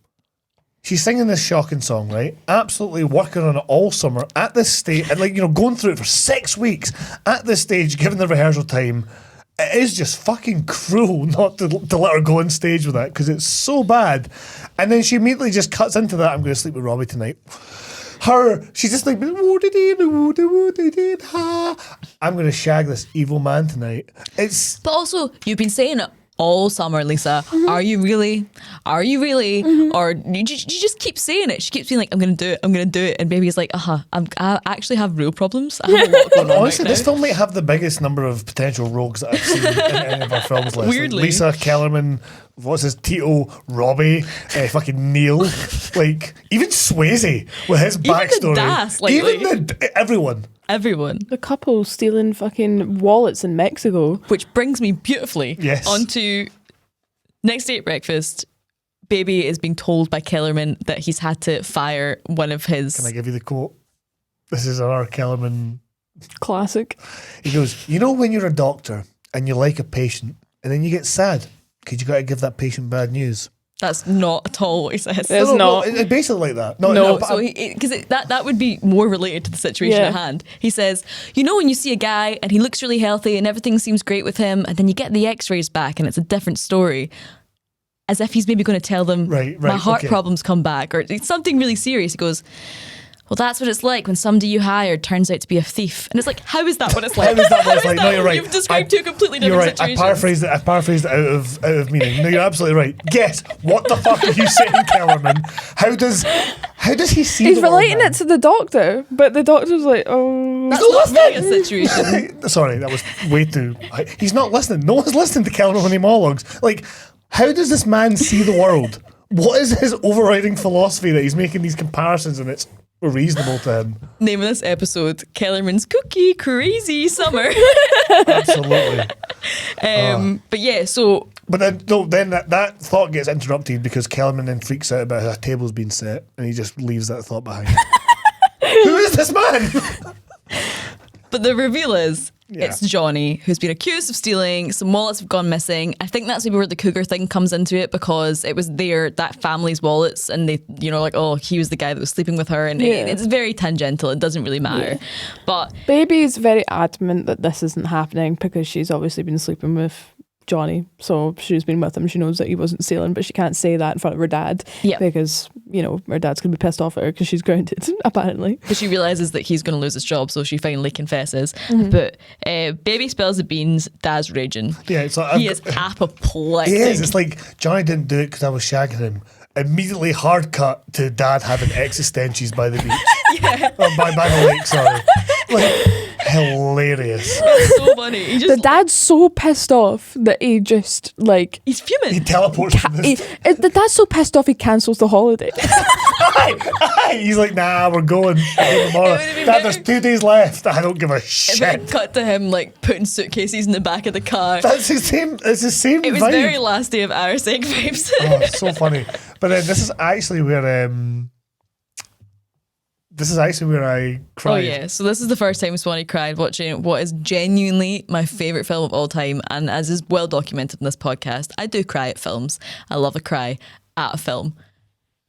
she's singing this shocking song, right? Absolutely working on it all summer at this stage, and going through it for 6 weeks at this stage, given the rehearsal time. It is just fucking cruel not to let her go on stage with that because it's so bad. And then she immediately just cuts into that, I'm going to sleep with Robbie tonight. She's just like, I'm going to shag this evil man tonight. But also, you've been saying it all summer, Lisa. Mm-hmm. Are you really? Mm-hmm. Or you just keep saying it. She keeps being like, I'm going to do it. And Baby's like, I actually have real problems. I have a lot going on. Honestly, right this now. film might have the biggest number of potential rogues that I've seen in any of our films list. Weirdly. Lisa, Kellerman, what's his Tito, Robbie, fucking Neil, even Swayze with his backstory. Even everyone. The couple stealing fucking wallets in Mexico. Which brings me beautifully onto next day at breakfast. Baby is being told by Kellerman that he's had to fire one of his... Can I give you the quote? This is our Kellerman... Classic. He goes, when you're a doctor and you like a patient and then you get sad because you got to give that patient bad news. That's not at all what he says. It's not. It's basically like that. No, so because that would be more related to the situation at hand. He says, when you see a guy and he looks really healthy and everything seems great with him, and then you get the x-rays back and it's a different story, as if he's maybe going to tell them, my heart problems come back, or it's something really serious. He goes, well, that's what it's like when somebody you hired turns out to be a thief. And it's like, how is that what it's like? How is that what it's like? No, you're right. You've described two completely different situations. I paraphrased it out of meaning. No, you're absolutely right. Guess what the fuck are you saying, Kellerman? How does he see He's relating it to the doctor, but the doctor's like, oh... That's not really a situation. Sorry, that was way too... He's not listening. No one's listening to Kellerman when he monologues. How does this man see the world? What is his overriding philosophy that he's making these comparisons and it's reasonable to him? Name of this episode, Kellerman's Cooky Crazy Summer. Absolutely. But yeah, so... But then that thought gets interrupted because Kellerman then freaks out about how a table's been set and he just leaves that thought behind. Who is this man? But the reveal is it's Johnny, who's been accused of stealing. Some wallets have gone missing. I think that's maybe where the cougar thing comes into it, because it was that family's wallets, and they, he was the guy that was sleeping with her, and it's very tangential. It doesn't really matter. Yeah. But Baby's very adamant that this isn't happening because she's obviously been sleeping with Johnny, so she's been with him. She knows that he wasn't sailing, but she can't say that in front of her dad because, you know, her dad's going to be pissed off at her because she's grounded, apparently. But she realises that he's going to lose his job, so she finally confesses. But baby spills the beans, dad's raging. Yeah, it's like, he is apoplectic. He is. It's like, Johnny didn't do it because I was shagging him. Immediately hard cut to dad having existentials by the beach. By the lake, sorry. Like, hilarious. It's so funny. He just, The dad's so pissed off that he just, like... he's fuming. He teleports from this. The dad's so pissed off he cancels the holiday. He's like, nah, we're going tomorrow. Dad, there's 2 days left. I don't give a shit. Cut to him like putting suitcases in the back of the car. That's the same. It's the same It was vibe. very last day of our egg vibes. Oh, it's so funny. But this is actually where I cried. Oh yeah, so this is the first time Swanee cried watching what is genuinely my favourite film of all time, and as is well documented in this podcast, I do cry at films. I love a cry at a film.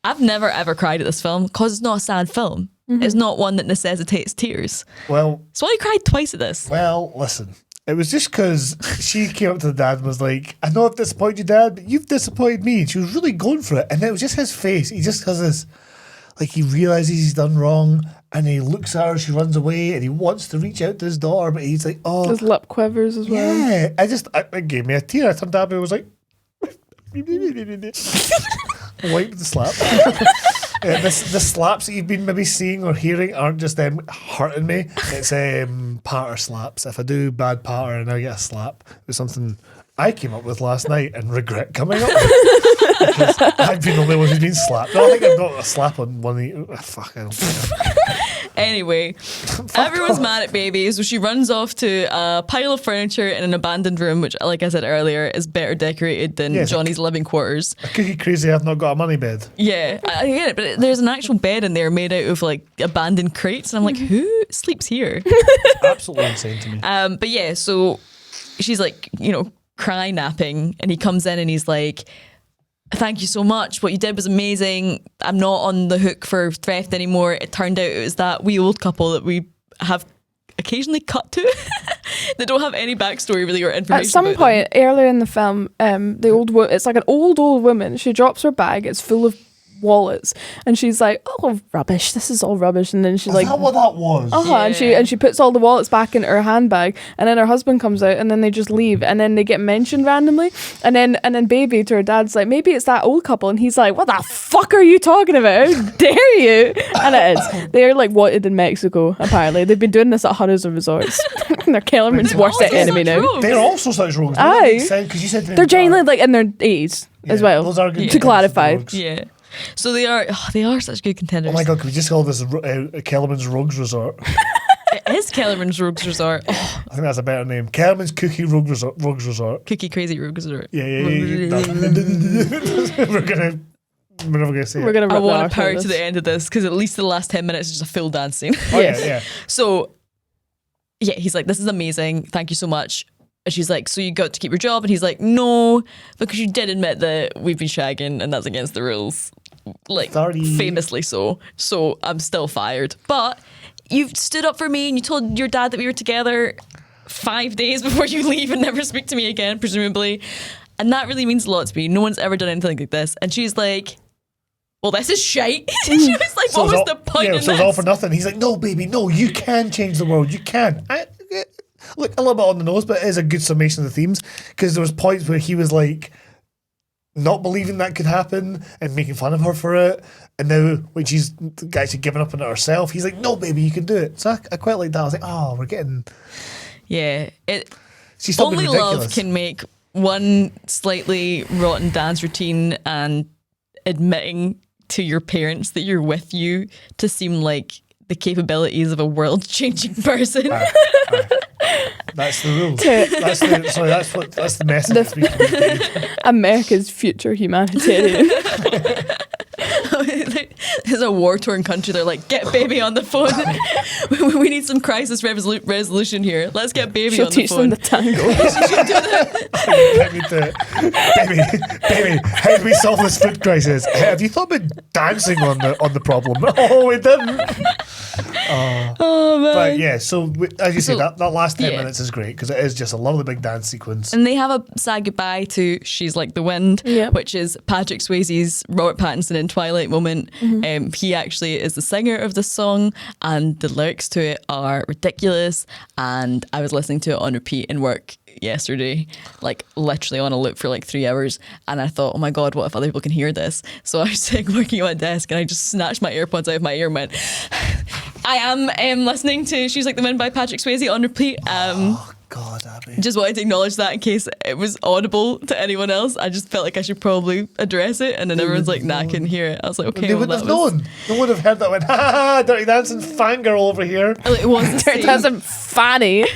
I've never ever cried at this film because it's not a sad film. It's not one that necessitates tears. Well, Swanee cried twice at this. well, listen. It was just because she came up to the dad and was like, I know I've disappointed you, Dad, but you've disappointed me. And she was really going for it. And it was just his face. He just has this, like, he realises he's done wrong and he looks at her, she runs away, and he wants to reach out to his daughter, but he's like, oh. His lip quivers as well. Yeah. It gave me a tear. I turned to Abby and was like, wipe the slap. The slaps that you've been maybe seeing or hearing aren't just them hurting me. It's patter slaps. If I do bad patter and I get a slap, it was something I came up with last night and regret coming up with. Because I've been the only one who's been slapped. I think I've got a slap on one of the... Fuck, I don't care. Anyway, everyone's mad at baby, so she runs off to a pile of furniture in an abandoned room, which, like I said earlier, is better decorated than Johnny's living quarters. A cookie crazy, I've not got a money bed. Yeah, I get it, but there's an actual bed in there made out of like abandoned crates, and I'm like, who sleeps here? It's absolutely insane to me. But yeah, so she's like, you know, cry napping, and he comes in and he's like, thank you so much. What you did was amazing. I'm not on the hook for theft anymore. It turned out it was that wee old couple that we have occasionally cut to that don't have any backstory really or information. At some about point earlier in the film, it's like an old woman. She drops her bag. It's full of wallets, and she's like, "Oh, rubbish! This is all rubbish." And then she's like, "Is that what that was?" And she puts all the wallets back in her handbag, and then her husband comes out, and then they just leave, and then they get mentioned randomly, and then baby to her dad's like, "Maybe it's that old couple," and he's like, "What the fuck are you talking about? How dare you?" And it is. They're like wanted in Mexico. Apparently, they've been doing this at hundreds of resorts. They're Kellerman's worst enemy now. rogues. They're also such rogues. Aye. Because you said They're genuinely like in their 80s as well. Those are good to clarify. Yeah. So they are such good contenders. Oh my god, can we just call this Kellerman's Rogues Resort? It is Kellerman's Rogues Resort. Oh, I think that's a better name. Kellerman's Cooky Rogues Resort. Cooky Crazy Rogues Resort. Yeah. We're never gonna say We're it. gonna. I rip want the to power arse to the end of this because at least the last 10 minutes is just a full dance scene. Oh yeah. So, yeah, he's like, this is amazing. Thank you so much. And she's like, so you got to keep your job? And he's like, no, because you did admit that we've been shagging and that's against the rules. Like, 30. famously so. So I'm still fired. But you've stood up for me and you told your dad that we were together 5 days before you leave and never speak to me again, presumably. And that really means a lot to me. No one's ever done anything like this. And she's like, well, this is shite. She was like, what was the point in so this? it's all for nothing. He's like, no, baby, no, you can change the world. You can. Look, a little bit on the nose, but it is a good summation of the themes, because there was points where he was like not believing that could happen and making fun of her for it, and now when she's actually giving up on it herself, he's like, no, baby, you can do it. So I quite like that. I was like, oh, we're getting... Yeah. She's only love can make one slightly rotten dance routine and admitting to your parents that you're with you to seem like the capabilities of a world-changing person. That's the rules. That's the message that's being communicated. America's future humanitarian. There's a war-torn country. They're like, get baby on the phone. We need some crisis resolution here. Let's get baby She'll on the teach phone. them the tango. Baby, how do we solve this food crisis? Have you thought about dancing on the problem? Oh, we didn't. Oh man. But yeah, so as you say, So, that last 10 yeah. minutes is great because it is just a lovely big dance sequence. And they have a sad goodbye to She's Like the Wind, Yep. which is Patrick Swayze's Robert Pattinson in Twilight moment. He actually is the singer of the song, and the lyrics to it are ridiculous. And I was listening to it on repeat in work yesterday, like literally on a loop for like 3 hours. And I thought, oh my God, what if other people can hear this? So I was like working on my desk and I just snatched my AirPods out of my ear and went, I am listening to She's Like the Wind by Patrick Swayze on repeat. Oh God, Abby. Just wanted to acknowledge that in case it was audible to anyone else. I just felt like I should probably address it, and then everyone's like, nah, I couldn't hear it. I was like, okay, They well, wouldn't that have was... known. They would have heard that. Went, ha ha ha! Dirty Dancing fangirl over here. Like, it wasn't Dirty Dancing fanny.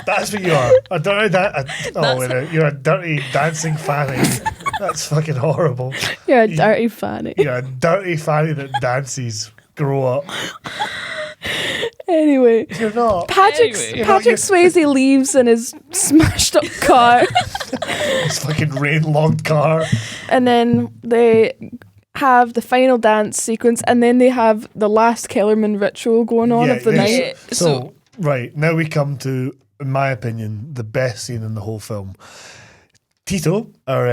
That's what you are. A dirty you're a dirty dancing fanny. That's fucking horrible. You're a dirty fanny. You're a dirty fanny that dances. Grow up. Anyway, You're not. Patrick You're- Swayze leaves in his smashed up car, This fucking rain-logged car. and then they have the final dance sequence, and then they have the last Kellerman ritual going on of the yeah. night. Yeah. So, right, now we come to, in my opinion, the best scene in the whole film. Tito, our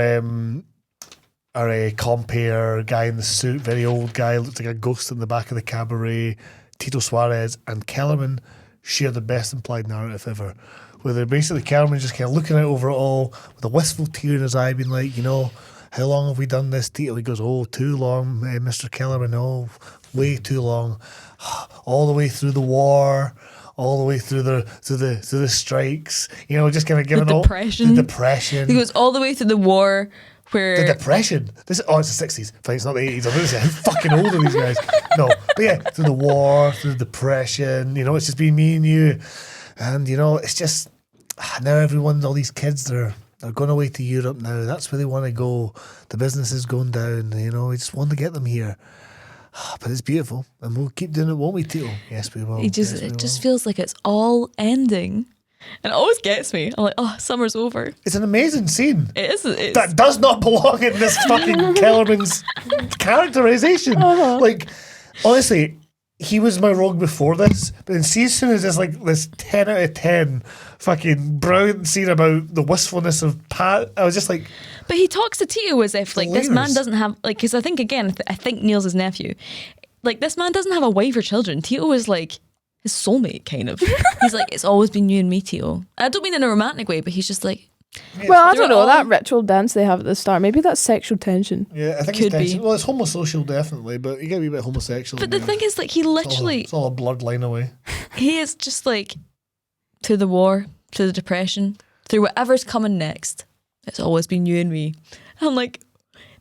compere guy in the suit, very old guy, looks like a ghost in the back of the cabaret. Tito Suarez and Kellerman share the best implied narrative ever. Where they're basically, Kellerman just kind of looking out over it all with a wistful tear in his eye, being like, you know, how long have we done this, Tito? He goes, oh, too long, Mr. Kellerman, oh, way too long. All the way through the war, all the way through the strikes, you know, just kind of giving all depression. the depression. He goes all the way through the war where... The depression. It's the 60s. Fine, it's not the 80s. I'm going to say, how fucking old are these guys? No, but yeah, through the war, through the depression, you know, it's just been me and you. And, you know, it's just, now everyone, all these kids, they're going away to Europe now. That's where they want to go. The business is going down, you know, we just want to get them here. But it's beautiful, and we'll keep doing it, won't we, Tito? Yes, we will. It just feels like it's all ending. And it always gets me. I'm like, oh, summer's over. It's an amazing scene. It is. It's, That does not belong in this fucking Kellerman's characterization. Like, honestly, he was my rogue before this, but then see, as soon as there's like this 10 out of 10 fucking brilliant scene about the wistfulness of Pat, I was just like, But he talks to Tito as if like this man Hilarious. doesn't have like, because I think again, I think Neil's his nephew. Like this man doesn't have a wife or children. Tito is like his soulmate, kind of. He's like, it's always been you and me, Tito. I don't mean in a romantic way, but he's just like, Well, I They're don't know, all- that ritual dance they have at the start, maybe that's sexual tension. yeah, I think Could it's tension. be. Well, it's homosocial definitely, but you get a wee bit homosexual. but the thing is, like, he literally, it's all a blurred line away. he is just like, to the war, to the depression, through whatever's coming next. It's always been you and me. I'm like,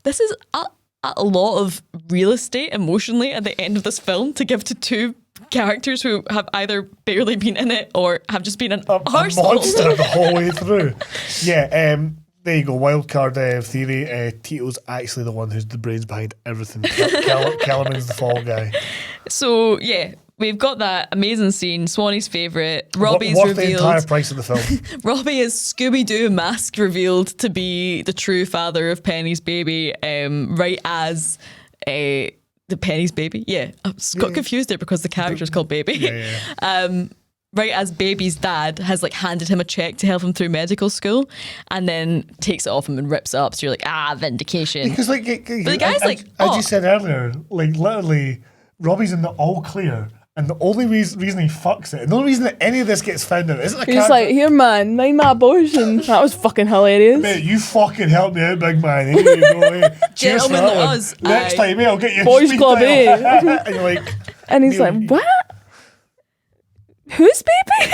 this is a lot of real estate emotionally at the end of this film to give to two characters who have either barely been in it or have just been an A arsehole. monster the whole way through. Yeah, there you go. Wild card theory. Tito's actually the one who's the brains behind everything. Kellerman's the fall guy. So yeah, we've got that amazing scene. Swanee's favourite. Robbie's Worth the revealed. entire price of the film. Robbie is Scooby-Doo mask revealed to be the true father of Penny's baby. Right as the Penny's baby. Yeah, I got confused there because the character's called Baby. Yeah. Right as Baby's dad has like handed him a check to help him through medical school, and then takes it off him and rips it up. So you're like, vindication. Because like, But the guy's like, as you said earlier, like literally, Robbie's in the all clear, and the only reason he fucks it, and the only reason that any of this gets found out isn't a He's character. like, here man, mind my abortion. That was fucking hilarious. Mate, you fucking help me out, big man. Here you go, eh? Cheers for Gentlemen that one. us, Next aye. time, eh, I'll get you a Boys speed club, dial. eh? And you're like, And he's Neil, like, what? Who's baby?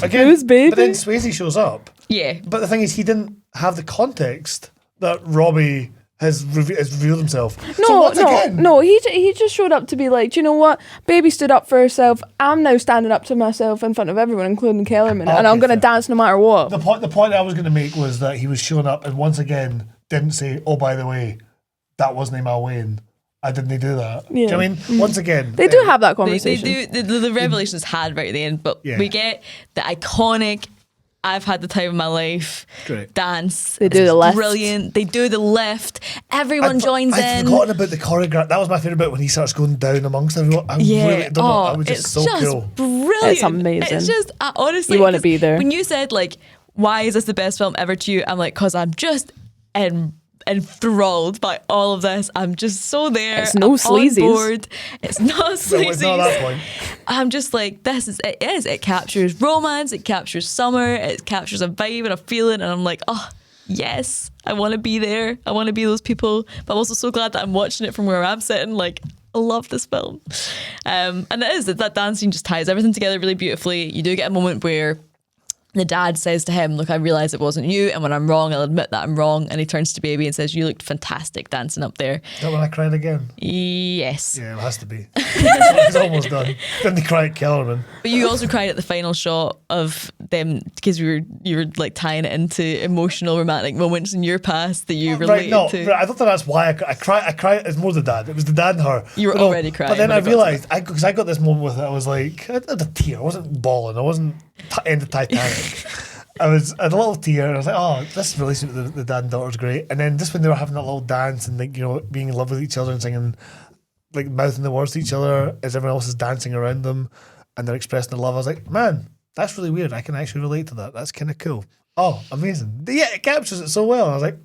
again, Who's baby? But then Swayze shows up. Yeah. But the thing is, he didn't have the context that Robbie has revealed himself. No, he just showed up to be like, do you know what? Baby stood up for herself. I'm now standing up to myself in front of everyone, including Kellerman, and I'm Okay, going to fair. dance no matter what. The point I was going to make was that he was showing up and once again didn't say, oh, by the way, that wasn't Mal Wayne. I didn't do that. Do you know what I mean? Once again. They do have that They conversation. do. The revelation's had right at the end, but Yeah. we get the iconic I've had the time of my life. Great. Dance. They do It's the lift. Brilliant. They do the lift. Everyone joins I'd in. forgotten about the choreograph. That was my favourite bit when he starts going down amongst everyone. I really don't know. That was just it's so just cool. brilliant. It's amazing. It's just honestly, You wanna 'cause be there. When you said like, why is this the best film ever to you? I'm like, because I'm just enthralled by all of this. I'm just so there. It's no I'm sleazies. on board. It's not sleazies. It's not that point. I'm just like, this is it. It captures romance. It captures summer. It captures a vibe and a feeling. And I'm like, oh yes, I want to be there. I want to be those people. But I'm also so glad that I'm watching it from where I'm sitting. Like, I love this film. And that dance scene just ties everything together really beautifully. You do get a moment where the dad says to him, look, I realise it wasn't you, and when I'm wrong, I'll admit that I'm wrong. And he turns to baby and says, you looked fantastic dancing up there. Is that when I cried again? Yes. Yeah, it has to be. It's almost done. Then they cry at Kellerman. But you also cried at the final shot of them, because you were like tying it into emotional romantic moments in your past that you related to. I don't think that's why I cry. I cry. It's more the dad. It was the dad and her. You were But no, already crying But then when I it got to realised, because I got this moment with it, I was like, I had a tear. I wasn't bawling. I wasn't in the Titanic. I had a little tear, and I was like, oh, this relationship with the dad and daughter is great. And then just when they were having that little dance and, like, being in love with each other and singing, like, mouthing the words to each other as everyone else is dancing around them and they're expressing their love, I was like, man, that's really weird. I can actually relate to that. That's kind of cool. Oh, amazing. Yeah, it captures it so well. I was like,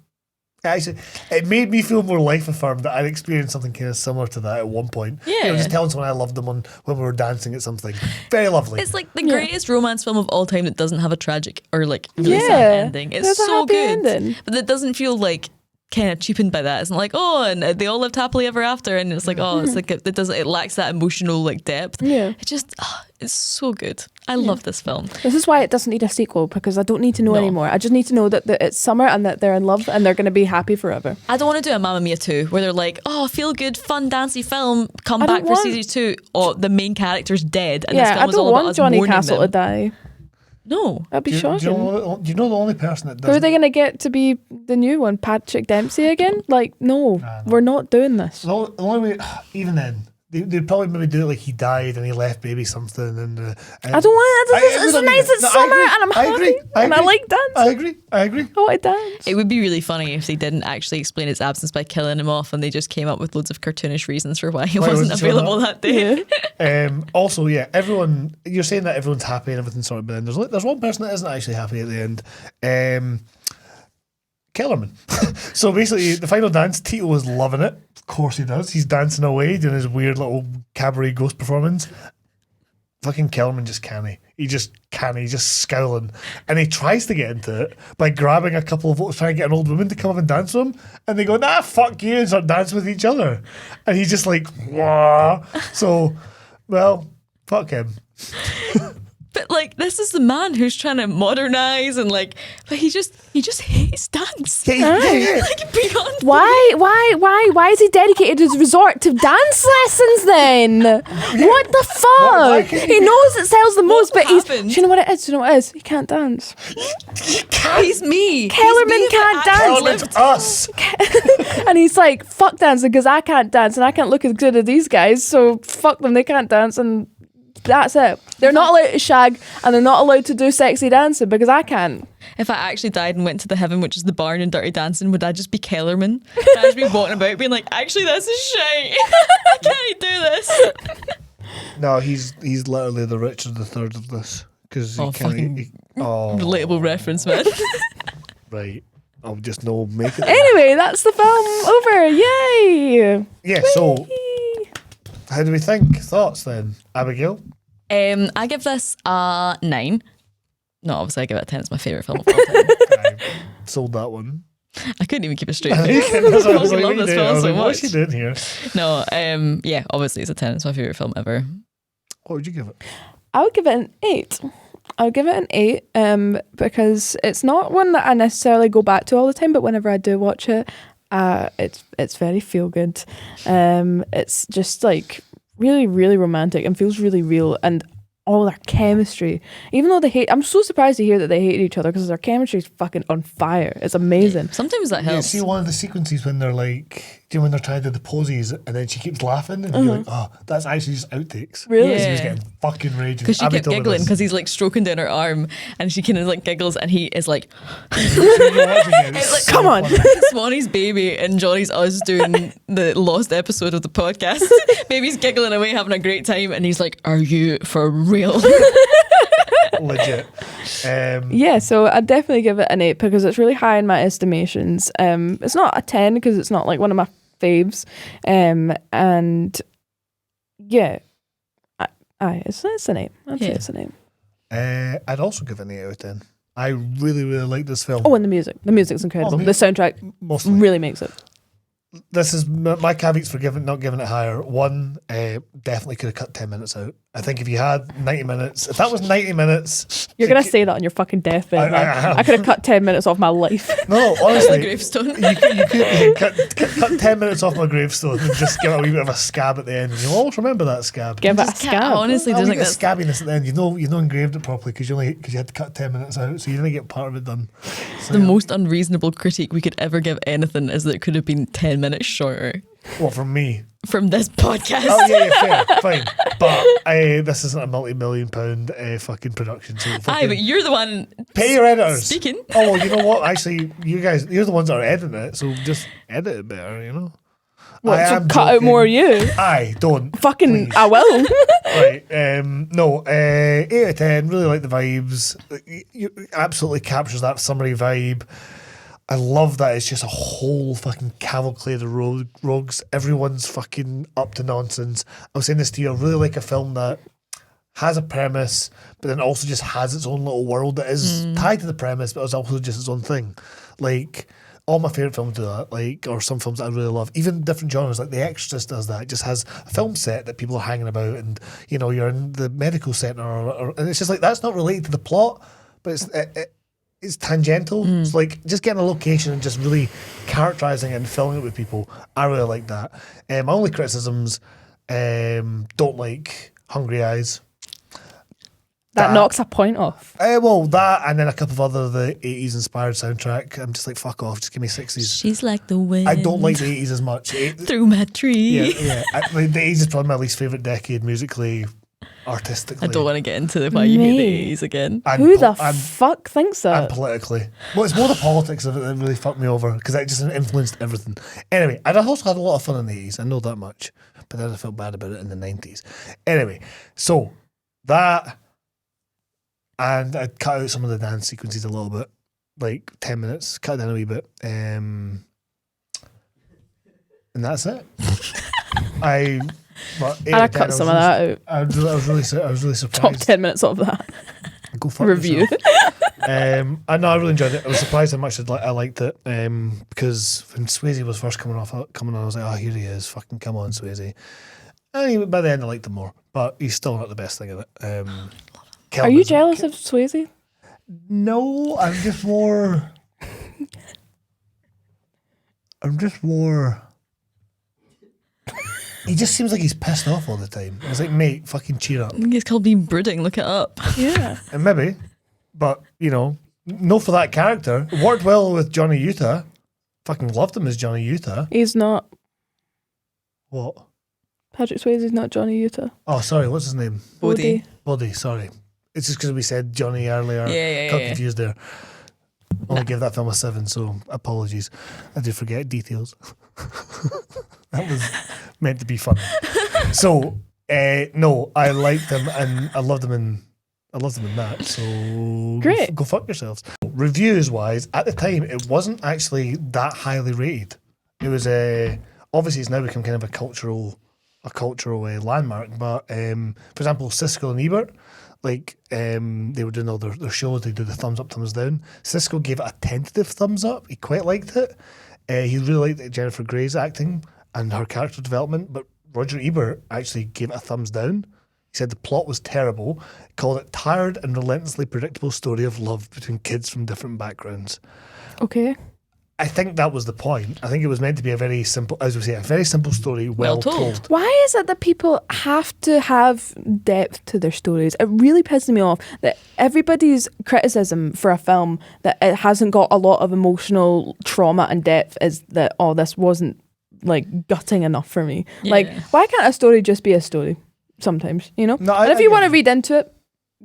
actually, it made me feel more life affirmed that I'd experienced something kind of similar to that at one point. Yeah. Just telling someone I loved them when we were dancing at something. Very lovely. It's like the greatest romance film of all time that doesn't have a tragic or like really sad ending. It's there's a so happy good. ending. But it doesn't feel like kind of cheapened by that. It's not like, oh, and they all lived happily ever after, and it's like, oh, it's like it lacks that emotional like depth. Yeah. It just it's so good. I love this film. This is why it doesn't need a sequel, because I don't need to know No. anymore. I just need to know that it's summer and that they're in love and they're going to be happy forever. I don't want to do a Mamma Mia 2 where they're like, oh, feel good, fun, dancey film, come I back don't for want- season 2. Oh, the main character's dead, and this Yeah, film I is all don't about want us Johnny mourning Castle to them. die. No. That'd be Do shocking. you know the only person that Who are doesn't... they going to get to be the new one? Patrick Dempsey again? Like, no, we're not doing this. The only way, even then, they'd probably maybe do it like he died and he left baby something. And I don't want it. It's nice. It's summer and I'm happy. And I like dance. I agree. I want to dance. It would be really funny if they didn't actually explain its absence by killing him off, and they just came up with loads of cartoonish reasons for why he Why wasn't wasn't showing available up? that day. Also, yeah, everyone, you're saying that everyone's happy and everything's sorted, but then there's one person that isn't actually happy at the end. Kellerman. So basically, the final dance, Tito was loving it. Of course he does. He's dancing away, doing his weird little cabaret ghost performance. Fucking Kellerman just canny. He's just scowling. And he tries to get into it by grabbing a couple of votes, trying to get an old woman to come up and dance with him. And they go, nah, fuck you, and start dancing with each other. And he's just like, wah. So, well, fuck him. But like, this is the man who's trying to modernize and like, but he just hates dance. Yeah. Like beyond. Why is he dedicated his resort to dance lessons then? What the Why fuck? can't He knows it sells the most, but happened? do you know what it is? Do you know what it is? He can't dance. He's me. Kellerman He's me can't that dance. actually Kellerman's lived. us. And he's like, fuck dancing because I can't dance and I can't look as good as these guys, so fuck them, they can't dance, and that's it. They're not allowed to shag and they're not allowed to do sexy dancing because I can't. If I actually died and went to the heaven, which is the barn in Dirty Dancing, would I just be Kellerman? Would I just be walking about being like, actually, this is shite. I can't do this. No, he's literally the Richard III of this. Because Relatable reference, man. right. I'll just know, make it. Anyway, that's the film over. Yay! Yeah, so how do we think? Thoughts then? Abigail? I give this a 9. No, obviously I give it a 10. It's my favourite film of all time. I sold that one. I couldn't even keep a straight That's face. what I was I like, love what this you doing? I film was so like, what's much. she doing here? No, yeah, obviously it's a 10. It's my favourite film ever. What would you give it? I would give it an 8. I would give it an 8 because it's not one that I necessarily go back to all the time, but whenever I do watch it, it's very feel good. It's just like really, really romantic and feels really real, and all their chemistry. Even though they hate, I'm so surprised to hear that they hate each other because their chemistry is fucking on fire. It's amazing. Sometimes that You helps. see one of the sequences when they're like Do you know when they're trying to do the poses and then she keeps laughing and you're like, oh, that's actually just outtakes. Really? He was Yeah. getting fucking raging. Because she Abby kept told me giggling this. because he's like stroking down her arm and she kind of like giggles and he is like, You're watching it, it's like, so come on. funny. Swanee's baby and Johnny's us doing the lost episode of the podcast. Baby's giggling away, having a great time, and he's like, "Are you for real?" Legit. Yeah, so I'd definitely give it an 8 because it's really high in my estimations. It's not a 10 because it's not like one of my faves. And yeah, it's an 8. I'd say Yeah. it's an 8. I'd also give it an 8 out of 10. I really, really like this film. Oh, and the music. The music's incredible. The soundtrack Mostly. really makes it. This is my caveats for not giving it higher. One, definitely could have cut 10 minutes out. I think if you had 90 minutes, if that was 90 minutes... You're going to say that on your fucking deathbed. I could have cut 10 minutes off my life. No, The honestly, gravestone. you could cut 10 minutes off my gravestone and just give it a wee bit of a scab at the end. And you'll always remember that scab. Give it a Just can't- scab. honestly, I there's like like the that. scabbiness at the end. You know engraved it properly because you had to cut 10 minutes out, so you didn't get part of it done. So, The most unreasonable critique we could ever give anything is that it could have been 10 minutes shorter well, from me. from this podcast. Oh yeah, fair, fine. But this isn't a multi-million-pound fucking production. So Aye, fucking but you're the one pay your editors. speaking. Oh, you know what? Actually, you're the ones that are editing it, so just edit it better. You know. What, I so am cut out joking. more of you? Aye, don't. Fucking, please. I will. Right. No. 8 out of 10. Really like the vibes. You absolutely captures that summery vibe. I love that it's just a whole fucking cavalcade of rogues. Everyone's fucking up to nonsense. I was saying this to you. I really like a film that has a premise, but then also just has its own little world that is tied to the premise, but is also just its own thing. Like all my favourite films do that, like, or some films that I really love. Even different genres, like The Exorcist does that. It just has a film set that people are hanging about, and you know you're in the medical centre, and it's just like that's not related to the plot, but it's tangential. It's like just getting a location and just really characterising it and filling it with people. I really like that. My only criticisms, don't like Hungry Eyes. That knocks a point off. Well, that and then a couple of other the 80s inspired soundtrack. I'm just like, fuck off, just give me 60s. She's like the wind. I don't like the 80s as much. through my tree. Yeah. The 80s is probably my least favourite decade musically, artistically. I don't want to get into why you hate Mate. the 80s again. and Who the and fuck thinks and that? politically. Well, it's more the politics of it that really fucked me over because that just influenced everything. Anyway, I also had a lot of fun in the 80s. I know that much, but then I felt bad about it in the 90s. Anyway, so that, and I cut out some of the dance sequences a little bit, like 10 minutes, cut it down a wee bit, and that's it. And I cut some of that out. I was really surprised. Top 10 minutes of that Go fuck review. yourself. I know I really enjoyed it. I was surprised how much I liked it because when Swayze was first coming on, I was like, oh, here he is, fucking come on, Swayze. And by the end, I liked him more, but he's still not the best thing of it. Are you jealous of Swayze? No, I'm just more. He just seems like he's pissed off all the time. It's like, mate, fucking cheer up. I think it's called being brooding. Look it up. Yeah. And maybe, but you know, no for that character. It worked well with Johnny Utah. Fucking loved him as Johnny Utah. He's not. What? Patrick Swayze's not Johnny Utah. Oh, sorry, what's his name? Bodhi. Bodhi, sorry. It's just because we said Johnny earlier. Yeah. Got confused there. Only gave that film a 7, so apologies. I did forget details. That was meant to be funny. So, no, I liked him and I loved him in that. So Great. Go fuck yourselves. Reviews wise, at the time, it wasn't actually that highly rated. It was obviously it's now become kind of a cultural landmark. But for example, Siskel and Ebert, like they were doing all their shows, they do the thumbs up, thumbs down. Siskel gave it a tentative thumbs up. He quite liked it. He really liked Jennifer Grey's acting and her character development, but Roger Ebert actually gave it a thumbs down. He said the plot was terrible, called it tired and relentlessly predictable story of love between kids from different backgrounds. Okay. I think that was the point. I think it was meant to be a very simple, as we say, a very simple story, well told. Why is it that people have to have depth to their stories? It really pisses me off that everybody's criticism for a film that it hasn't got a lot of emotional trauma and depth is that, oh, this wasn't like gutting enough for me. Yeah. Like, why can't a story just be a story? Sometimes, you know. No, and if you want to read into it,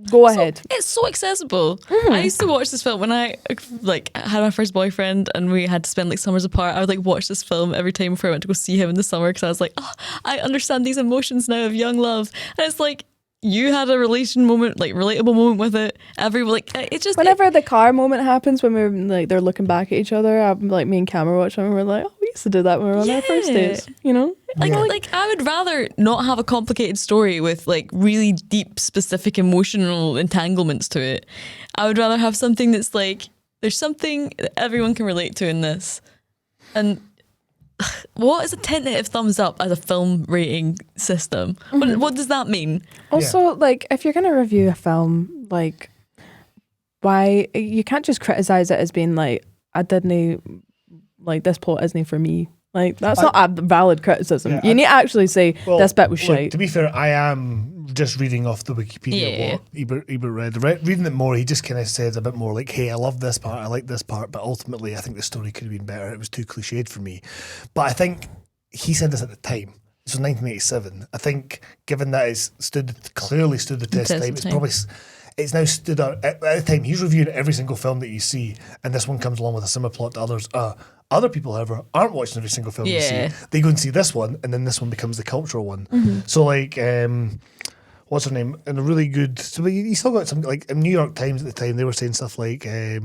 go ahead. It's so accessible. I used to watch this film when I like had my first boyfriend and we had to spend like summers apart. I would like watch this film every time before I went to go see him in the summer because I was like, oh, I understand these emotions now of young love. And it's like you had a relatable moment with it. It's just Whenever the car moment happens, when we're like they're looking back at each other, I'm like me and Cameron watch them and we're like, oh, we used to do that when we were on our first dates, you know. Like I would rather not have a complicated story with like really deep, specific emotional entanglements to it. I would rather have something that's like there's something that everyone can relate to in this. And what is a tentative thumbs up as a film rating system? What does that mean? Also, like if you're gonna review a film, like why you can't just criticize it as being like I didn't like this plot isn't for me. Like that's not a valid criticism. Yeah, you need to actually say this bit was shite. To be fair, I am just reading off the Wikipedia what Ebert read. Reading it more, he just kind of said a bit more like, hey, I love this part, I like this part, but ultimately I think the story could have been better. It was too cliched for me. But I think he said this at the time. This was 1987. I think given that it's clearly stood the test of time, it's now stood out. At the time, he's reviewing every single film that you see, and this one comes along with a similar plot to others. Other people, however, aren't watching every single film you see. They go and see this one, and then this one becomes the cultural one. So, like, what's her name? And a really good. So you still got some like in New York Times at the time. They were saying stuff like a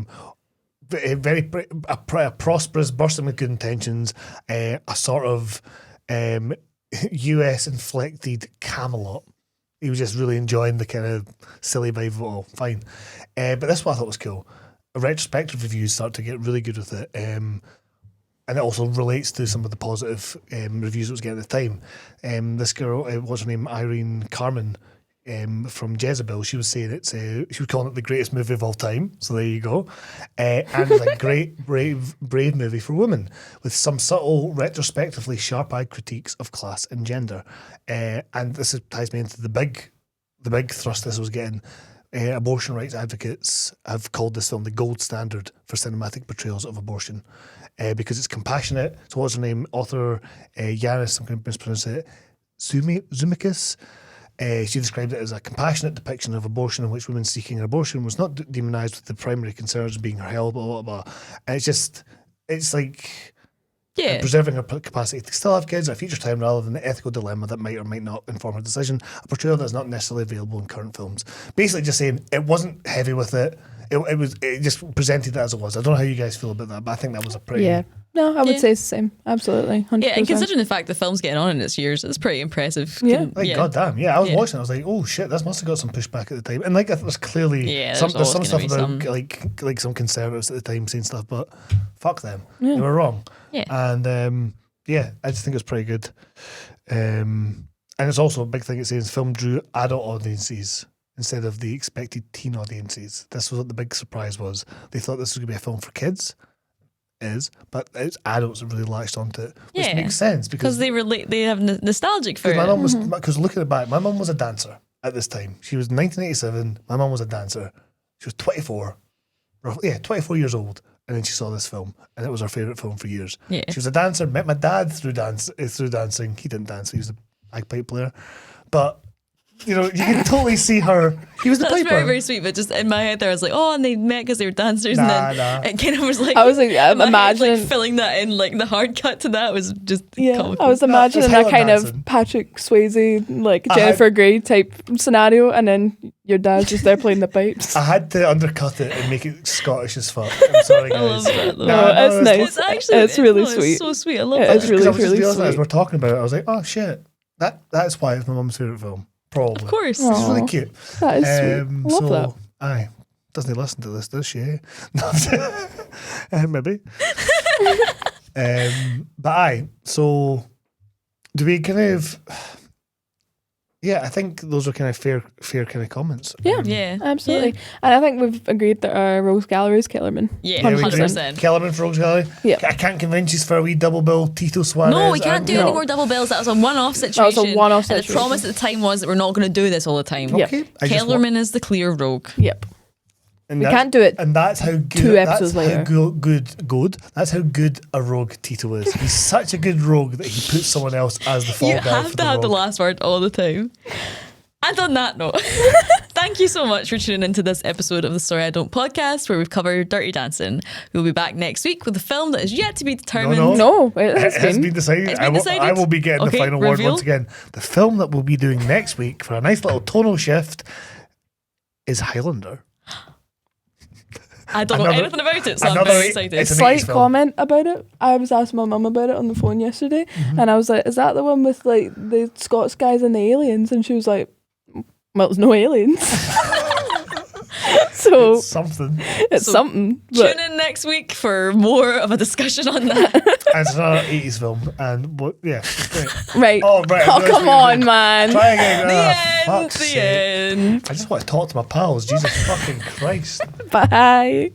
prosperous, bursting with good intentions, a sort of US inflected Camelot. He was just really enjoying the kind of silly vibe of it all. Fine. But this one I thought was cool. Retrospective reviews start to get really good with it. And it also relates to some of the positive reviews it was getting at the time. This girl, what's her name? Irene Carmen from Jezebel, she was saying she was calling it the greatest movie of all time. So there you go. And it's a great, brave movie for women with some subtle, retrospectively sharp-eyed critiques of class and gender. And this ties me into the big thrust this was getting. Abortion rights advocates have called this film the gold standard for cinematic portrayals of abortion because it's compassionate. So what's her name? Author Yanis, I'm going to mispronounce it, Zoumikis. She described it as a compassionate depiction of abortion in which women seeking an abortion was not demonised with the primary concerns being her health, blah, blah, blah. And it's like preserving her capacity to still have kids at a future time rather than the ethical dilemma that might or might not inform her decision, a portrayal that's not necessarily available in current films. Basically just saying it wasn't heavy with it. It just presented it as it was. I don't know how you guys feel about that, but I think that was a pretty... Yeah. No, I would say it's the same. Absolutely. 100%. Yeah, and considering the fact the film's getting on in its years, it's pretty impressive. Goddamn. Yeah, I was watching it, I was like, oh shit, this must have got some pushback at the time. And like, there's clearly there's some stuff about like some conservatives at the time saying stuff, but fuck them. Yeah. They were wrong. Yeah. And I just think it's pretty good. And it's also a big thing it says film drew adult audiences instead of the expected teen audiences. This was what the big surprise was. They thought this was going to be a film for kids. But it's adults that really latched onto it, which makes sense because they relate. They have nostalgic for it. My mum was because looking back, my mum was a dancer at this time. She was 1987. My mum was a dancer. She was 24, 24 years old, and then she saw this film, and it was her favorite film for years. Yeah. She was a dancer. Met my dad through dancing. He didn't dance. He was a bagpipe player, but. You know, you can totally see her. He was the piper. That's very, very sweet. But just in my head, there I was like, "Oh, and they met because they were dancers." And then it kind of was like, I was like, imagine like filling that in, like the hard cut to that was just comical. I was imagining a kind of Patrick Swayze, like Jennifer Grey type scenario, and then your dad's just there playing the pipes. I had to undercut it and make it Scottish as fuck. I'm sorry, guys. I love that. No, it's nice. It's really sweet. It's so sweet. I love it. It's really, really sweet. As we're talking about it, I was like, oh shit, that's why it's my mum's favourite film. Probably. Of course. It's really cute. That is sweet. Love that. Aye. Doesn't he listen to this, does she? No, maybe. But aye. So do we kind of... Yeah, I think those are kind of fair kind of comments. Yeah, absolutely. Yeah. And I think we've agreed that our Rogues Gallery is Kellerman. Yeah, 100%. Kellerman for Rogues Gallery. Yeah. I can't convince you for a wee double bill Tito Suarez. No, we can't do any more double bills. That was a one-off situation. And the promise at the time was that we're not going to do this all the time. Okay. Kellerman is the clear rogue. Yep. And We that's- can't do it. And that's how good. 2 episodes that's later. How good. That's how good a rogue Tito is. He's such a good rogue that he puts someone else as the fall You guy have for to have the rogue. last word all the time. And on that note, thank you so much for tuning into this episode of the Story I Don't podcast, where we've covered Dirty Dancing. We'll be back next week with a film that is yet to be determined. No, it has It has been. been decided. It's been decided? I will be getting Okay, the final word reveal. once again. The film that we'll be doing next week for a nice little tonal shift is Highlander. I don't know Another- anything about it, so I'm another- very excited. it's an Slight 80s film. comment about it. I was asking my mum about it on the phone yesterday, and I was like, "Is that the one with like the Scots guys and the aliens?" And she was like, "Well, there's no aliens." So It's something. it's So something. But Tune in next week for more of a discussion on that. And it's another 80s film. And yeah, it's great. right. Oh, right. Oh, come on, man. Try again. The Ah, end. fuck's The sake. end. I just want to talk to my pals. Jesus fucking Christ. Bye.